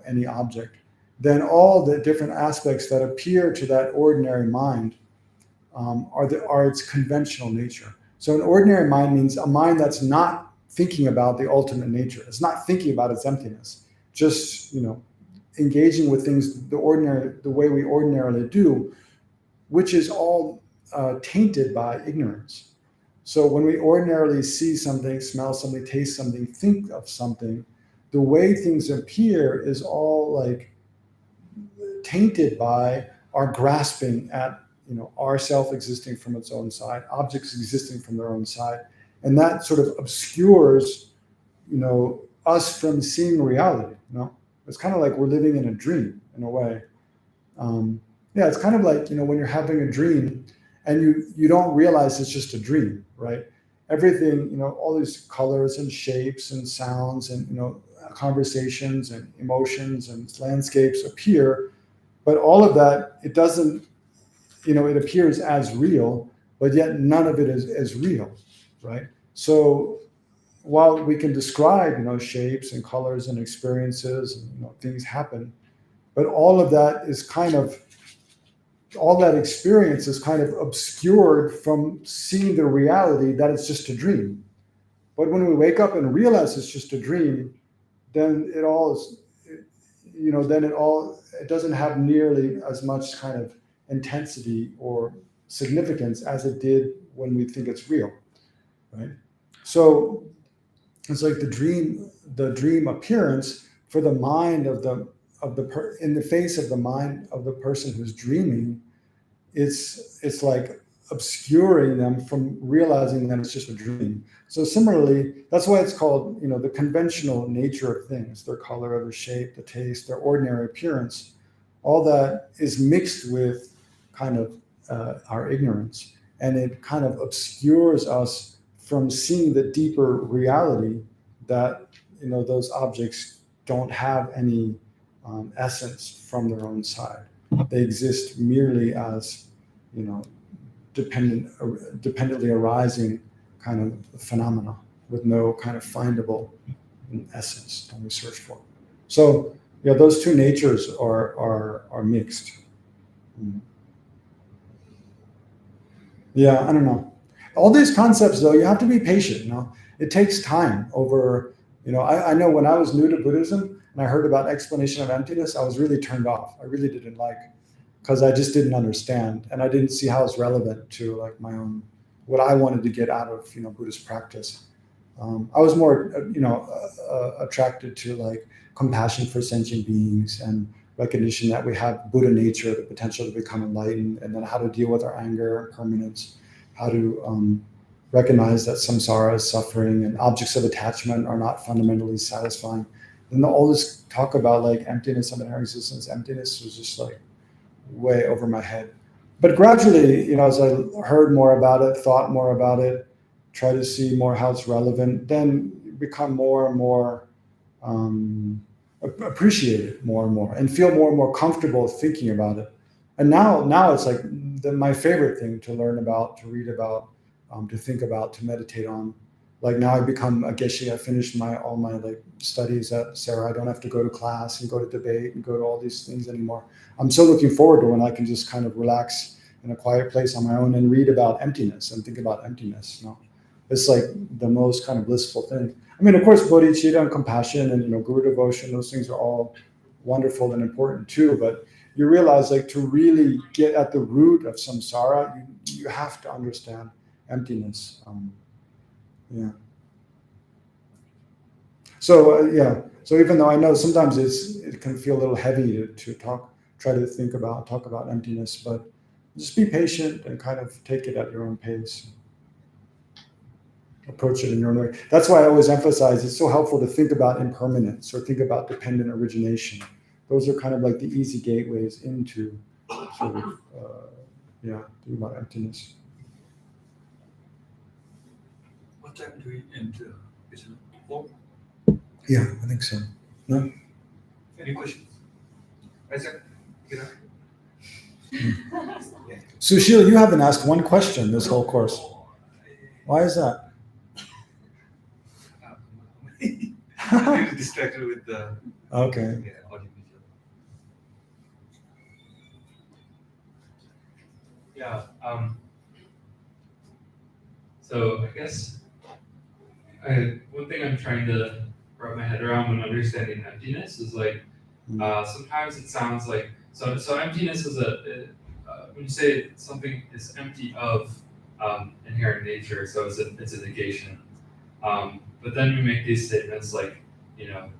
any object, then all the different aspects that appear to that ordinary mind are its conventional nature. So an ordinary mind means a mind that's not thinking about the ultimate nature. It's not thinking about its emptiness. Just engaging with things the way we ordinarily do, which is all tainted by ignorance. So when we ordinarily see something, smell something, taste something, think of something, the way things appear is all like tainted by our grasping at, our self existing from its own side, objects existing from their own side, and that sort of obscures, us from seeing reality. It's kind of like we're living in a dream in a way. It's kind of like, when you're having a dream and you don't realize it's just a dream, right? Everything, all these colors and shapes and sounds and, conversations and emotions and landscapes appear, but all of that, it doesn't, it appears as real, but yet none of it is real, right? So while we can describe, shapes and colors and experiences and, things happen, but all of that is all that experience is kind of obscured from seeing the reality that it's just a dream. But when we wake up and realize it's just a dream, then it doesn't have nearly as much kind of intensity or significance as it did when we think it's real, right? So it's like the dream appearance for the mind in the face of the mind of the person who's dreaming, it's like obscuring them from realizing that it's just a dream. So similarly, that's why it's called, the conventional nature of things, their color, their shape, the taste, their ordinary appearance, all that is mixed with kind of our ignorance, and it kind of obscures us from seeing the deeper reality that, those objects don't have any essence from their own side. They exist merely as, dependently arising kind of phenomena with no kind of findable essence that we search for. So, those two natures are mixed. Yeah, I don't know. All these concepts, though, you have to be patient. It takes time over. I know when I was new to Buddhism and I heard about explanation of emptiness, I was really turned off. I really didn't like, because I just didn't understand, and I didn't see how it's relevant to like my own, what I wanted to get out of Buddhist practice. I was more attracted to like compassion for sentient beings and recognition that we have Buddha nature, the potential to become enlightened, and then how to deal with our anger, impermanence, how to recognize that samsara is suffering and objects of attachment are not fundamentally satisfying. And all this talk about like emptiness and inherent existence, emptiness was just like way over my head. But gradually, as I heard more about it, thought more about it, try to see more how it's relevant, then become more and more appreciate it more and more, and feel more and more comfortable thinking about it. And now it's like my favorite thing to learn about, to read about, to think about, to meditate on. Like now I become a Geshe. I finished all my like studies at Sera. I don't have to go to class and go to debate and go to all these things anymore. I'm so looking forward to when I can just kind of relax in a quiet place on my own and read about emptiness and think about emptiness. It's like the most kind of blissful thing. I mean, of course, bodhicitta and compassion and guru devotion, those things are all wonderful and important too. But you realize, like, to really get at the root of samsara, you have to understand emptiness. So even though I know sometimes it can feel a little heavy to try to talk about emptiness, but just be patient and kind of take it at your own pace. Approach it in your own way. That's why I always emphasize it's so helpful to think about impermanence or think about dependent origination. Those are kind of like the easy gateways into sort of thinking about emptiness. What time do we enter? Is it 4? Yeah, I think so. No? Any questions? Isaac, get up. Sushil, you haven't asked one question this whole course. Why is that? I'm distracted with the Okay. audiovisual. Yeah. So I guess one thing I'm trying to wrap my head around when understanding emptiness is like Sometimes it sounds like so emptiness is when you say something is empty of inherent nature, so it's a negation. But then we make these statements like,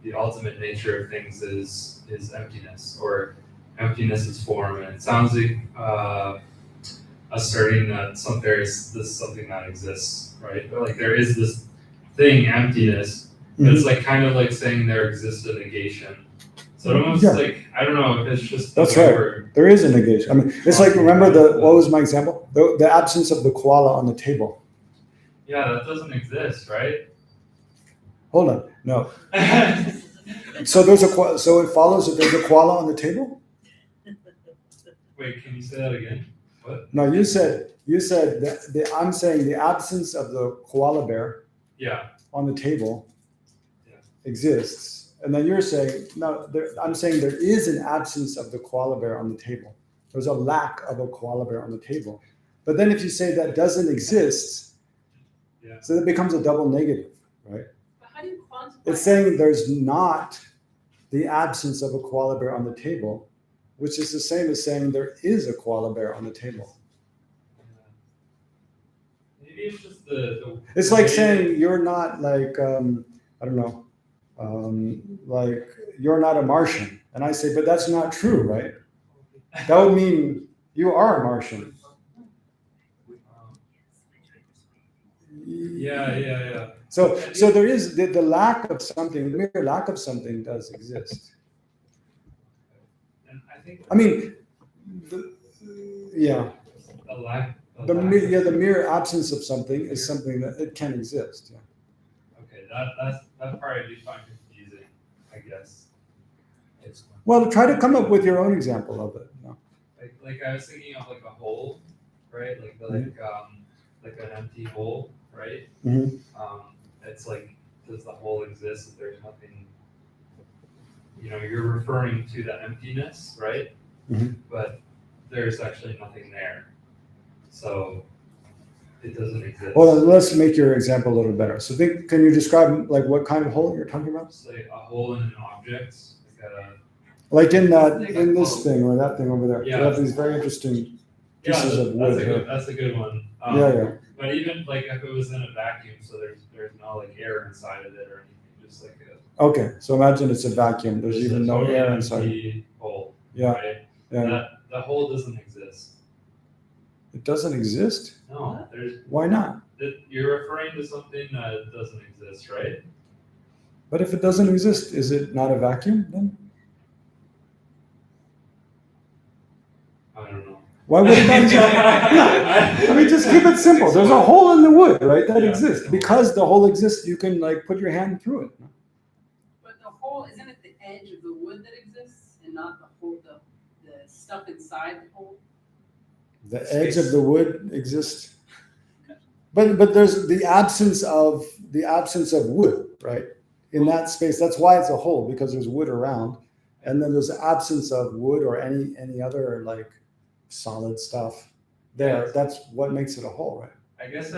the ultimate nature of things is emptiness, or emptiness is form, and it sounds like asserting that there is this something that exists, right? But like there is this thing, emptiness, but it's like kind of like saying there exists a negation. So it almost like, I don't know if it's just That's right. There is a negation. I mean, it's like, remember what was my example? The absence of the koala on the table. Yeah, that doesn't exist, right? Hold on, no. So so it follows that there's a koala on the table? Wait, can you say that again? What? No, you said that I'm saying the absence of the koala bear on the table exists. And then you're saying, no, I'm saying there is an absence of the koala bear on the table. There's a lack of a koala bear on the table. But then if you say that doesn't exist, so that becomes a double negative, right? But how do you quantify? It's saying there's not the absence of a koala bear on the table, which is the same as saying there is a koala bear on the table. Maybe it's just the It's like saying you're not like, I don't know, like you're not a Martian. And I say, but that's not true, right? That would mean you are a Martian. Yeah. So there is the lack of something, the mere lack of something does exist. And I think I mean, the mere absence of something is something that it can exist. Yeah. Okay, that part I do find confusing, I guess. Well, try to come up with your own example of it. You know? Like I was thinking of like a hole, right? Like an empty hole, right? Mm-hmm. It's like, does the hole exist if there's nothing? You're referring to the emptiness, right? Mm-hmm. But there's actually nothing there, so it doesn't exist. Well, let's make your example a little better. So can you describe like what kind of hole you're talking about? It's like a hole in an object, like in this thing or that thing over there. Yeah. You have these very interesting pieces of wood. That's a good one. Yeah. But even like if it was in a vacuum, so there's no like air inside of it or anything, just like a. Okay, so imagine it's a vacuum. There's even no air inside. Hole. Yeah. Right? Yeah. The hole doesn't exist. It doesn't exist? No, Why not? You're referring to something that doesn't exist, right? But if it doesn't exist, is it not a vacuum then? I don't know. Why would it not exist? I mean, just keep it simple. There's a hole in the wood, right? That exists. Because the hole exists, you can like put your hand through it. But the hole, isn't it the edge of the wood that exists and not the hole, the stuff inside the hole? The edge of the wood exists. But there's the absence of wood, right? In that space. That's why it's a hole, because there's wood around. And then there's the absence of wood or any other like solid stuff there. That's what makes it a hole, right? I guess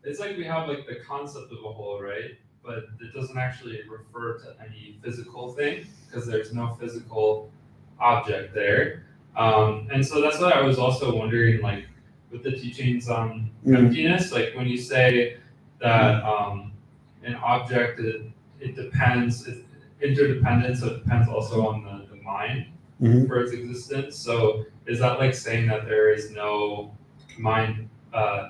it's like we have like the concept of a hole, right? But it doesn't actually refer to any physical thing because there's no physical object there. And so that's what I was also wondering, like with the teachings on emptiness, like when you say that an object, it depends, it's interdependent, so it depends also on the mind for its existence. So is that like saying that there is no mind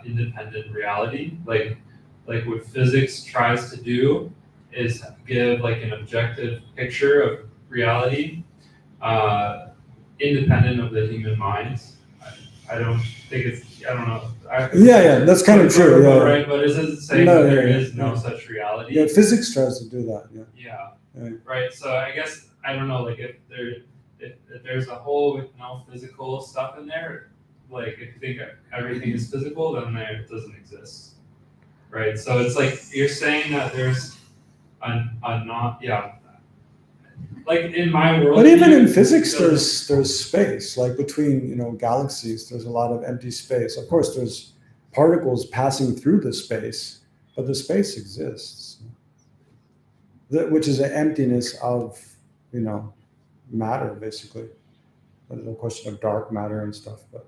independent reality? Like what physics tries to do is give like an objective picture of reality independent of the human mind. I don't know. Yeah, that's kind of true. Yeah. Right, but is it saying that there is no such reality? Yeah, physics tries to do that. Yeah. Yeah. Right. So I guess I don't know. Like if there's a hole with no physical stuff in there, like if you think everything is physical, then it doesn't exist. Right. So it's like you're saying that there's a not. Yeah. Like in my world. But even in physics, there's space. Like between galaxies, there's a lot of empty space. Of course, there's particles passing through the space, but the space exists, which is an emptiness of matter, basically. There's no question of dark matter and stuff, but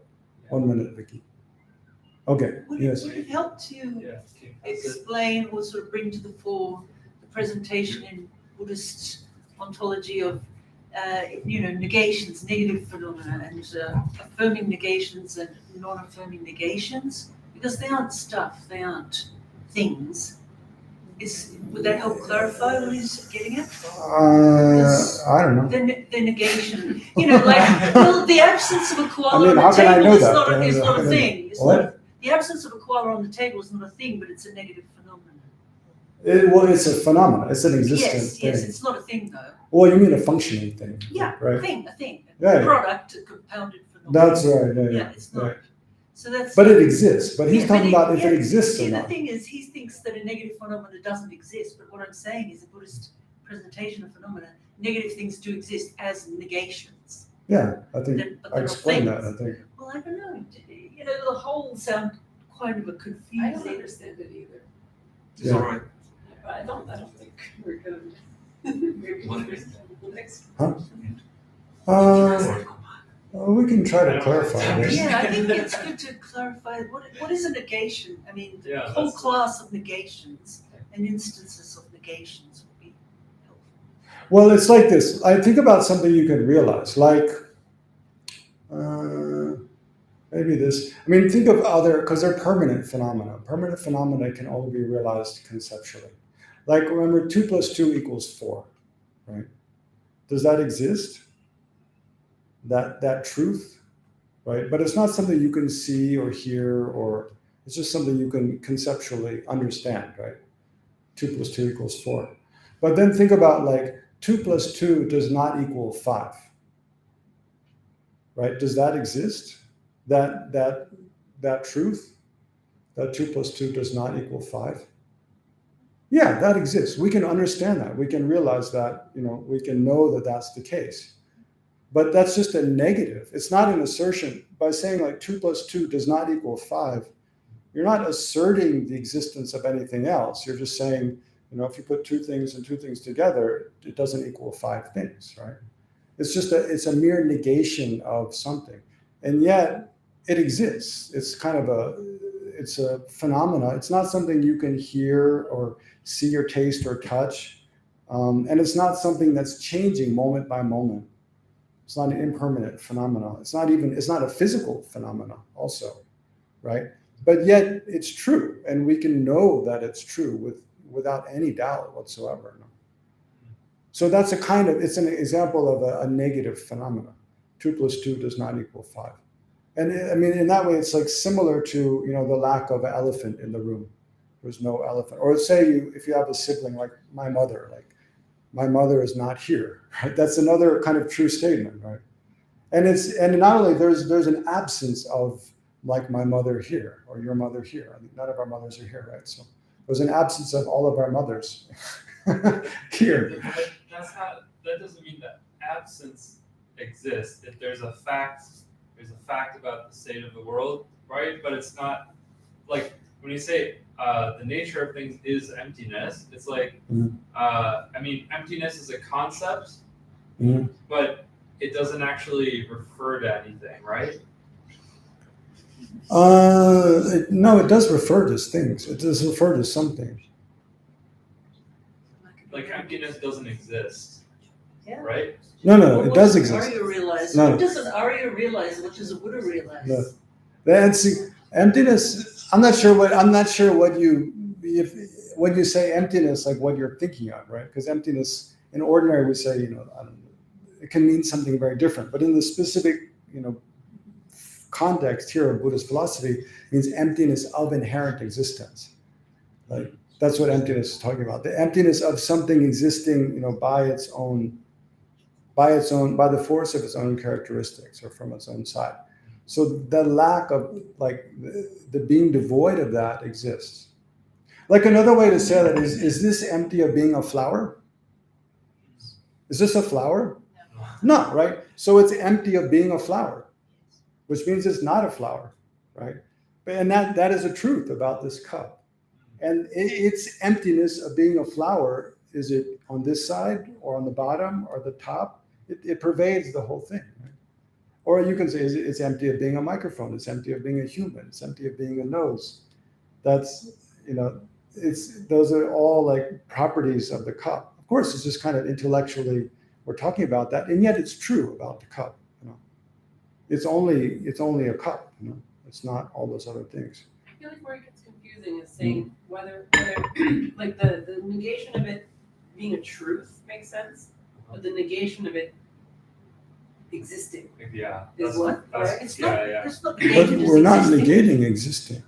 1 minute, Vicky. Okay, yes. Would it help to explain or sort of bring to the fore the presentation in Buddhist ontology of, negations, negative phenomena, and affirming negations and non-affirming negations? Because they aren't stuff, they aren't things. Would that help clarify what he's getting at? I don't know. The negation, the absence of a koala on how the can I table know is that? not a thing. What? The absence of a koala on the table is not a thing, but it's a negative phenomenon. It's a phenomenon. It's an existent thing. Yes, it's not a thing though. Well, you mean a functioning thing? Yeah, right. a thing. Yeah, A product, a compounded phenomenon. That's right. Yeah, it's not. Right. So that's. But it exists. But he's talking about if it exists or The not. thing is, he thinks that a negative phenomenon doesn't exist. But what I'm saying is, a Buddhist presentation of phenomena, negative things do exist as negations. Yeah, I think But I they're explained things. that. I think. Well, I don't know. The whole sound kind of a I don't confusing. understand it either. It's Yeah. all right. I don't think we're gonna maybe understand the next. Huh? We can try to clarify this. Yeah, I think it's good to clarify what is a negation. I mean, the Yeah, whole that's- class of negations and instances of negations would be helpful. Well, it's like this. I think about something you can realize, like maybe this. I mean, think of other, because they're permanent phenomena. Permanent phenomena can only be realized conceptually. Like, remember, 2 + 2 = 4, right? Does that exist? That truth, right? But it's not something you can see or hear, or it's just something you can conceptually understand, right? 2 + 2 = 4. But then think about, like, 2 + 2 does not equal 5, right? Does that exist? That truth, that 2 + 2 does not equal 5? Yeah, that exists. We can understand that. We can realize that, we can know that that's the case. But that's just a negative. It's not an assertion. By saying like 2 + 2 does not equal 5, you're not asserting the existence of anything else. You're just saying, if you put 2 things and 2 things together, it doesn't equal 5 things, right? It's a mere negation of something. And yet it exists. It's kind of it's a phenomena. It's not something you can hear or see or taste or touch. And it's not something that's changing moment by moment. It's not an impermanent phenomenon. It's not a physical phenomena also, right? But yet it's true, and we can know that it's true without any doubt whatsoever. So that's it's an example of a negative phenomena. 2 + 2 does not equal 5. And I mean, in that way, it's like similar to, the lack of an elephant in the room. There's no elephant. Or say if you have a sibling like my mother, my mother is not here, right? That's another kind of true statement, right? And not only there's an absence of like my mother here or your mother here. I mean, none of our mothers are here, right? So there's an absence of all of our mothers here. But that doesn't mean that absence exists. If there's a fact about the state of the world, right? But it's not like when you say the nature of things is emptiness, it's like, emptiness is a concept, but it doesn't actually refer to anything, right? No, it does refer to things. It does refer to something. Like emptiness doesn't exist, Yeah. right? No, it does exist. Arya realize? No. What does an Arya realize? What does a Buddha realize? No. That's emptiness. I'm not sure what when you say emptiness, like what you're thinking of, right? Because emptiness, in ordinary, we say, it can mean something very different. But in the specific, context here of Buddhist philosophy, it means emptiness of inherent existence. Like that's what emptiness is talking about. The emptiness of something existing, by the force of its own characteristics or from its own side. So the lack of the being devoid of that exists. Like another way to say that is this empty of being a flower? Is this a flower? No, right? So it's empty of being a flower, which means it's not a flower, right? And that is a truth about this cup. And its emptiness of being a flower is it on this side or on the bottom or the top? It pervades the whole thing. Right? Or you can say it's empty of being a microphone. It's empty of being a human. It's empty of being a nose. That's, those are all like properties of the cup. Of course, it's just kind of intellectually we're talking about that, and yet it's true about the cup. It's only a cup. It's not all those other things. I feel like where it gets confusing is saying whether like the negation of it being a truth makes sense, but the negation of it existing Yeah. is what, right? It's Yeah, not, yeah. it's not But negated as we're not existing. negating existing.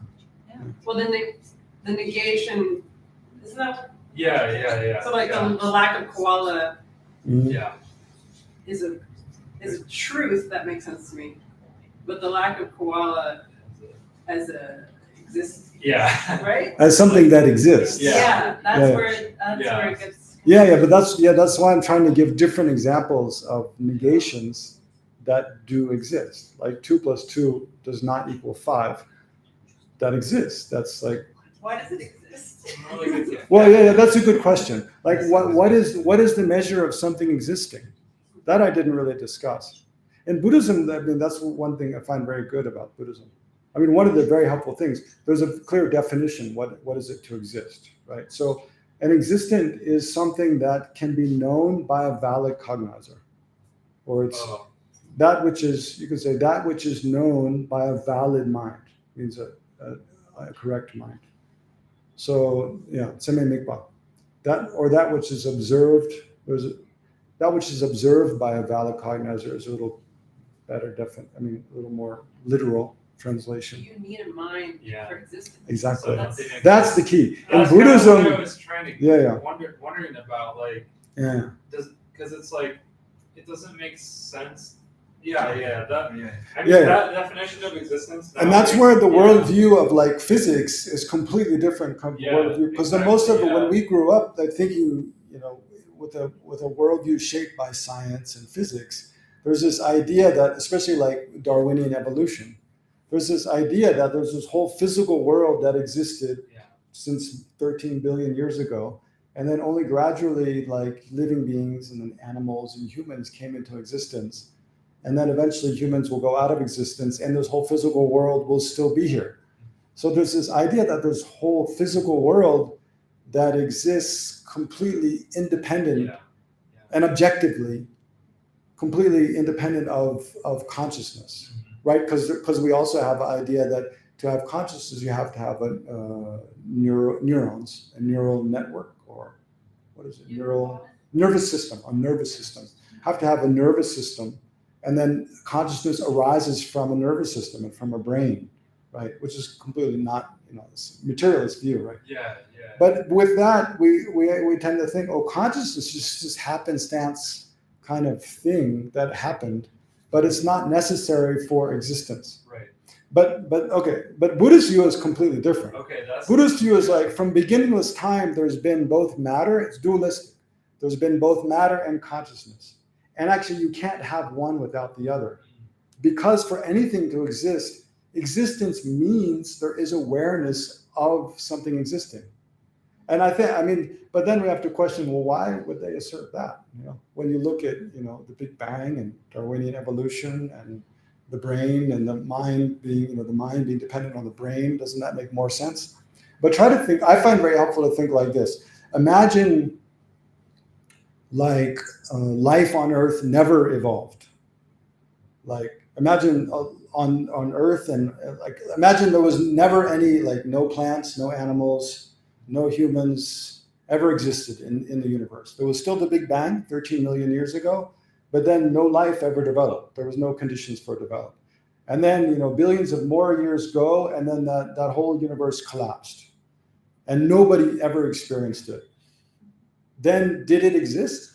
Well, then the negation, isn't that, Yeah. so like yeah. the lack of koala Mhm. Yeah. is a truth that makes sense to me, but the lack of koala as a exists, Yeah. right? As something that exists. Yeah. That's Yeah. where it gets. Yeah, but that's why I'm trying to give different examples of negations that do exist. Like 2 + 2 does not equal 5. That exists. That's like, Why does it exist? well, yeah, that's a good question. Like, what is the measure of something existing? That I didn't really discuss. In Buddhism, I mean, that's one thing I find very good about Buddhism. I mean, one of the very helpful things, there's a clear definition. What is it to exist, right? So an existent is something that can be known by a valid cognizer, or it's that which is, you could say, that which is known by a valid mind, means a correct mind. So, yeah, seme mikpa. That which is observed, that which is observed by a valid cognizer is a little better a little more literal translation. You need a mind Yeah. for existence. Exactly. So That's the key. In That's Buddhism, kind of what I was trying to Yeah. wondering about, like, yeah. because it's like it doesn't make sense. That Yeah. that definition of existence. And that's where the worldview of like physics is completely different from Yeah, worldview. Because most of it, exactly, when we grew up, like thinking, with a worldview shaped by science and physics, there's this idea that, especially like Darwinian evolution, there's this idea that there's this whole physical world that existed since 13 billion years ago, and then only gradually like living beings and then animals and humans came into existence. And then eventually humans will go out of existence and this whole physical world will still be here. So there's this idea that there's whole physical world that exists completely independent and objectively, completely independent of consciousness, right? Because we also have the idea that to have consciousness, you have to have neurons, a neural network, or what is it? Nervous system, a nervous system. Have to have a nervous system. And then consciousness arises from a nervous system and from a brain, right? Which is completely not, this materialist view, right? Yeah. But with that, we tend to think, consciousness is just this happenstance kind of thing that happened, but it's not necessary for existence. Right. But Buddhist view is completely different. Okay, that's Buddhist view is like from beginningless time, there's been both matter, it's dualistic. There's been both matter and consciousness. And actually, you can't have one without the other. Because for anything to exist, existence means there is awareness of something existing. And but then we have to question, well, why would they assert that? When you look at, the Big Bang and Darwinian evolution and the brain and the mind being, the mind being dependent on the brain, doesn't that make more sense? But try to think, I find very helpful to think like this. Imagine like life on Earth never evolved. Like imagine on Earth and imagine there was never any, no plants, no animals, no humans ever existed in the universe. There was still the Big Bang 13 million years ago, but then no life ever developed. There was no conditions for development. And then, billions of more years go, and then that whole universe collapsed. And nobody ever experienced it. Then did it exist?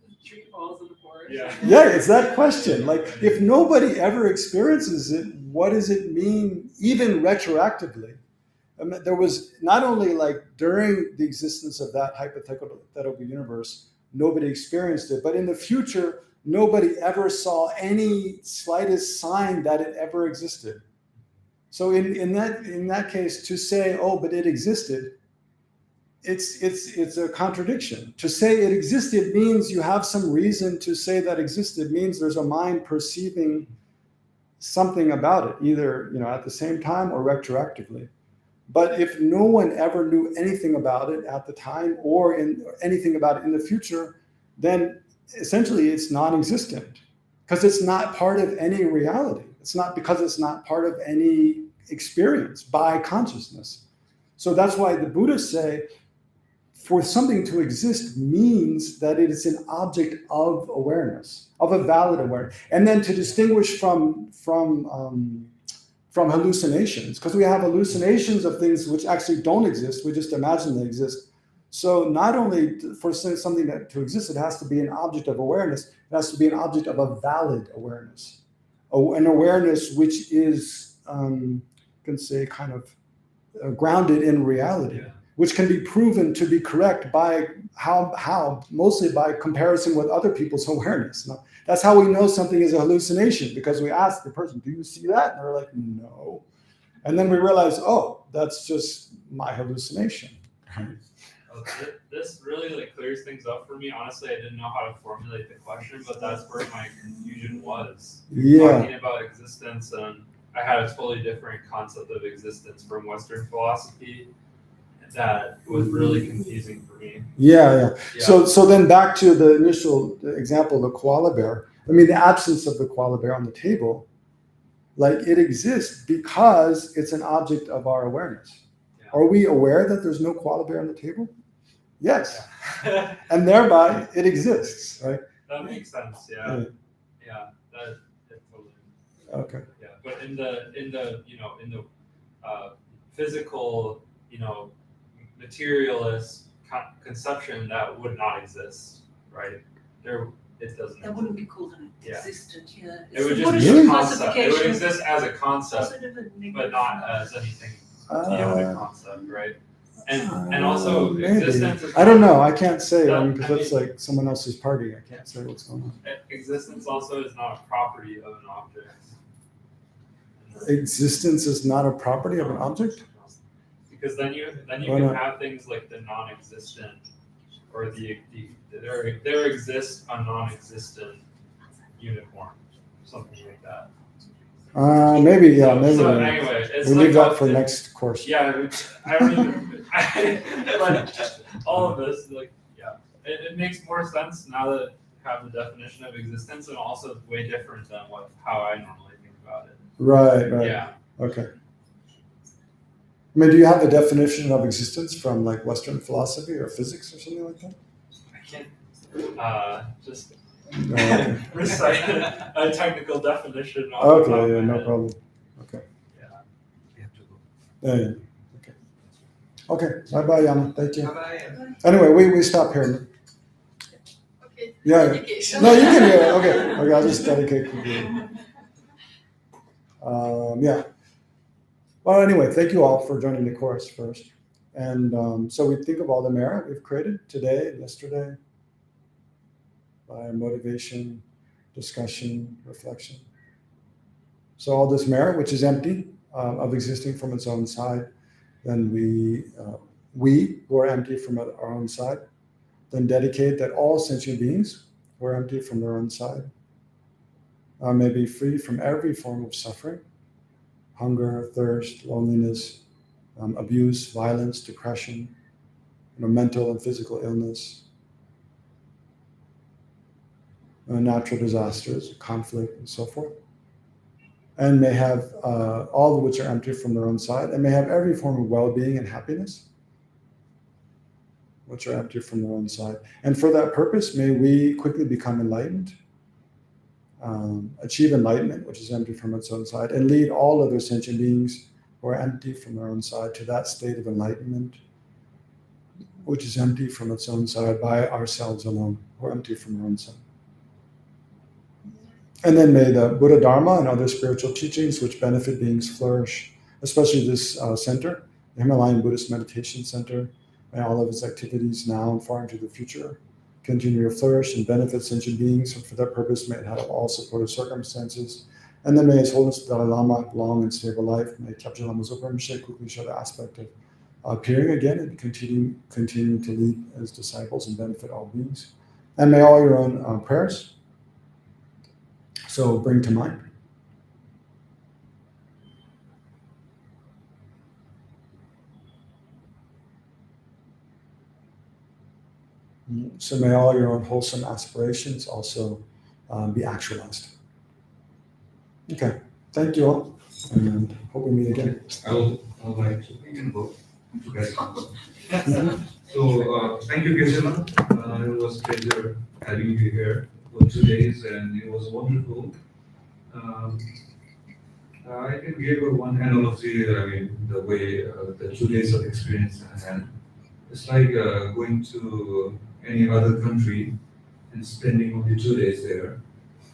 The tree falls in the forest. Yeah, it's that question. Like, if nobody ever experiences it, what does it mean, even retroactively? There was not only during the existence of that hypothetical universe, nobody experienced it, but in the future, nobody ever saw any slightest sign that it ever existed. So in that case, to say, but it existed, it's a contradiction. To say it existed means you have some reason to say that existed, means there's a mind perceiving something about it, either at the same time or retroactively. But if no one ever knew anything about it at the time or anything about it in the future, then essentially it's non-existent, because it's not part of any reality. It's not because it's not part of any experience by consciousness. So that's why the Buddhists say for something to exist means that it is an object of awareness, of a valid awareness. And then to distinguish from hallucinations, because we have hallucinations of things which actually don't exist, we just imagine they exist. So not only for something to exist, it has to be an object of awareness, it has to be an object of a valid awareness, an awareness which is, you can say, kind of grounded in reality. Yeah. Which can be proven to be correct by how mostly by comparison with other people's awareness. Now, that's how we know something is a hallucination, because we ask the person, do you see that? And they're like, no. And then we realize, oh, that's just my hallucination. This really clears things up for me. Honestly, I didn't know how to formulate the question, but that's where my confusion was. Yeah. Talking about existence, and I had a totally different concept of existence from Western philosophy. That was really confusing for me. Yeah. So then back to the initial example, the koala bear. I mean, the absence of the koala bear on the table, it exists because it's an object of our awareness. Yeah. Are we aware that there's no koala bear on the table? Yes. Yeah. And thereby it exists, right? That makes sense. Yeah. That totally. Okay. Yeah, but in the physical, materialist conception, that would not exist, right? It doesn't. That wouldn't be called an existent. Yeah. It would just be a concept. It would exist as a concept, but not as anything beyond a concept, right? And also maybe. Existence. I don't know. I can't say because that's like someone else's party. I can't say what's going on. Existence also is not a property of an object. Existence is not a property of an object? Because then you can have things like the non-existent, or there exists a non-existent unicorn, something like that. Maybe. So anyway, it's we leave that for next course. Yeah, I don't even. But all of this, it makes more sense now that I have the definition of existence, and also way different than how I normally think about it. Right. Yeah. Okay. I mean, do you have a definition of existence from Western philosophy or physics or something like that? I can't just recite a technical definition. Okay, no problem. Okay. Yeah. Okay. Bye, Yama. Thank you. Bye-bye. Anyway, we stop here. Okay. Yeah. Dedication. No, you can do it. Okay. I'll just dedicate to you. Yeah. Well, anyway, thank you all for joining the course first. And so we think of all the merit we've created today and yesterday by motivation, discussion, reflection. So all this merit, which is empty of existing from its own side, then we who are empty from our own side, then dedicate that all sentient beings who are empty from their own side may be free from every form of suffering, hunger, thirst, loneliness, abuse, violence, depression, mental and physical illness, natural disasters, conflict, and so forth. And may have all of which are empty from their own side, and may have every form of well-being and happiness, which are empty from their own side. And for that purpose, may we quickly become enlightened, achieve enlightenment, which is empty from its own side, and lead all other sentient beings who are empty from their own side to that state of enlightenment, which is empty from its own side by ourselves alone, who are empty from their own side. And then may the Buddha Dharma and other spiritual teachings which benefit beings flourish, especially this center, the Himalayan Buddhist Meditation Center, and all of its activities now and far into the future continue to flourish and benefit sentient beings, and for that purpose may it have all supportive circumstances. And then may His Holiness Dalai Lama long and stable life. May Kyabje Lama Zopa Rinpoche quickly show the aspect of appearing again and continuing to lead as disciples and benefit all beings. And may all your own prayers so bring to mind. So may all your own wholesome aspirations also be actualized. Okay, thank you all, and hope we meet again. I would like to begin both. So thank you, Geshe. It was a pleasure having you here for 2 days, and it was wonderful. I can give one analogy. I mean, the way the 2 days of experience I had. It's like going to any other country and spending only 2 days there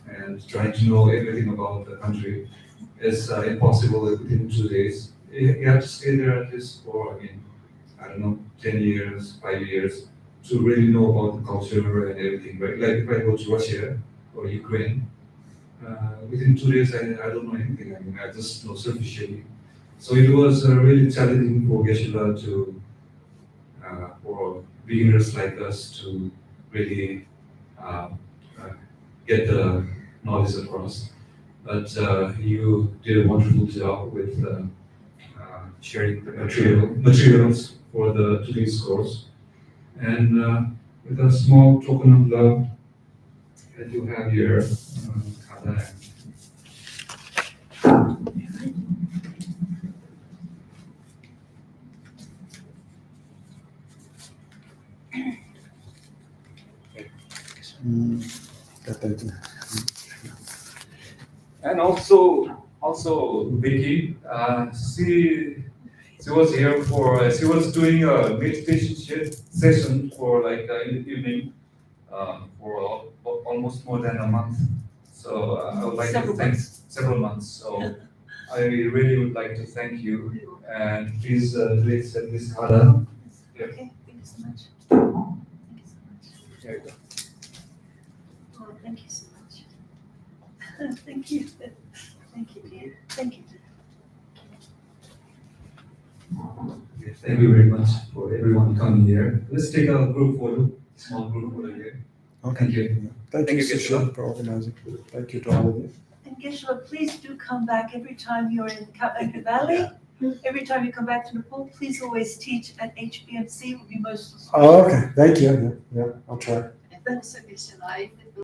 and trying to know everything about the country is impossible within 2 days. You have to stay there at least for, I don't know, 10 years, 5 years to really know about the culture and everything, right? Like if I go to Russia or Ukraine, within 2 days I don't know anything. I just know superficially. So it was really challenging for Geshe to, for beginners like us to really get the knowledge across. But you did a wonderful job with sharing the materials for the today's course. And with a small token of love that you have here, Kada. Thank you. And also Vicky, she was here for, she was doing a meditation session for like in the evening for almost more than a month. So I would like to thank several months. So I really would like to thank you, and please set this Hada. Okay, thank you so much. Thank you so much. There you go. Oh, thank you so much. Thank you. Thank you, dear. Thank you. Thank you very much for everyone coming here. Let's take a group photo, small group photo here. Okay. Thank you. Thank you, Thank you, Sushil, for organizing. Thank you to all of you. And Geshe, please do come back every time you're in Kathmandu Valley. Every time you come back to Nepal, please always teach at HBMC. Would be most. Oh, okay. Thank you. Yeah, I'll try. And also Geshe Life.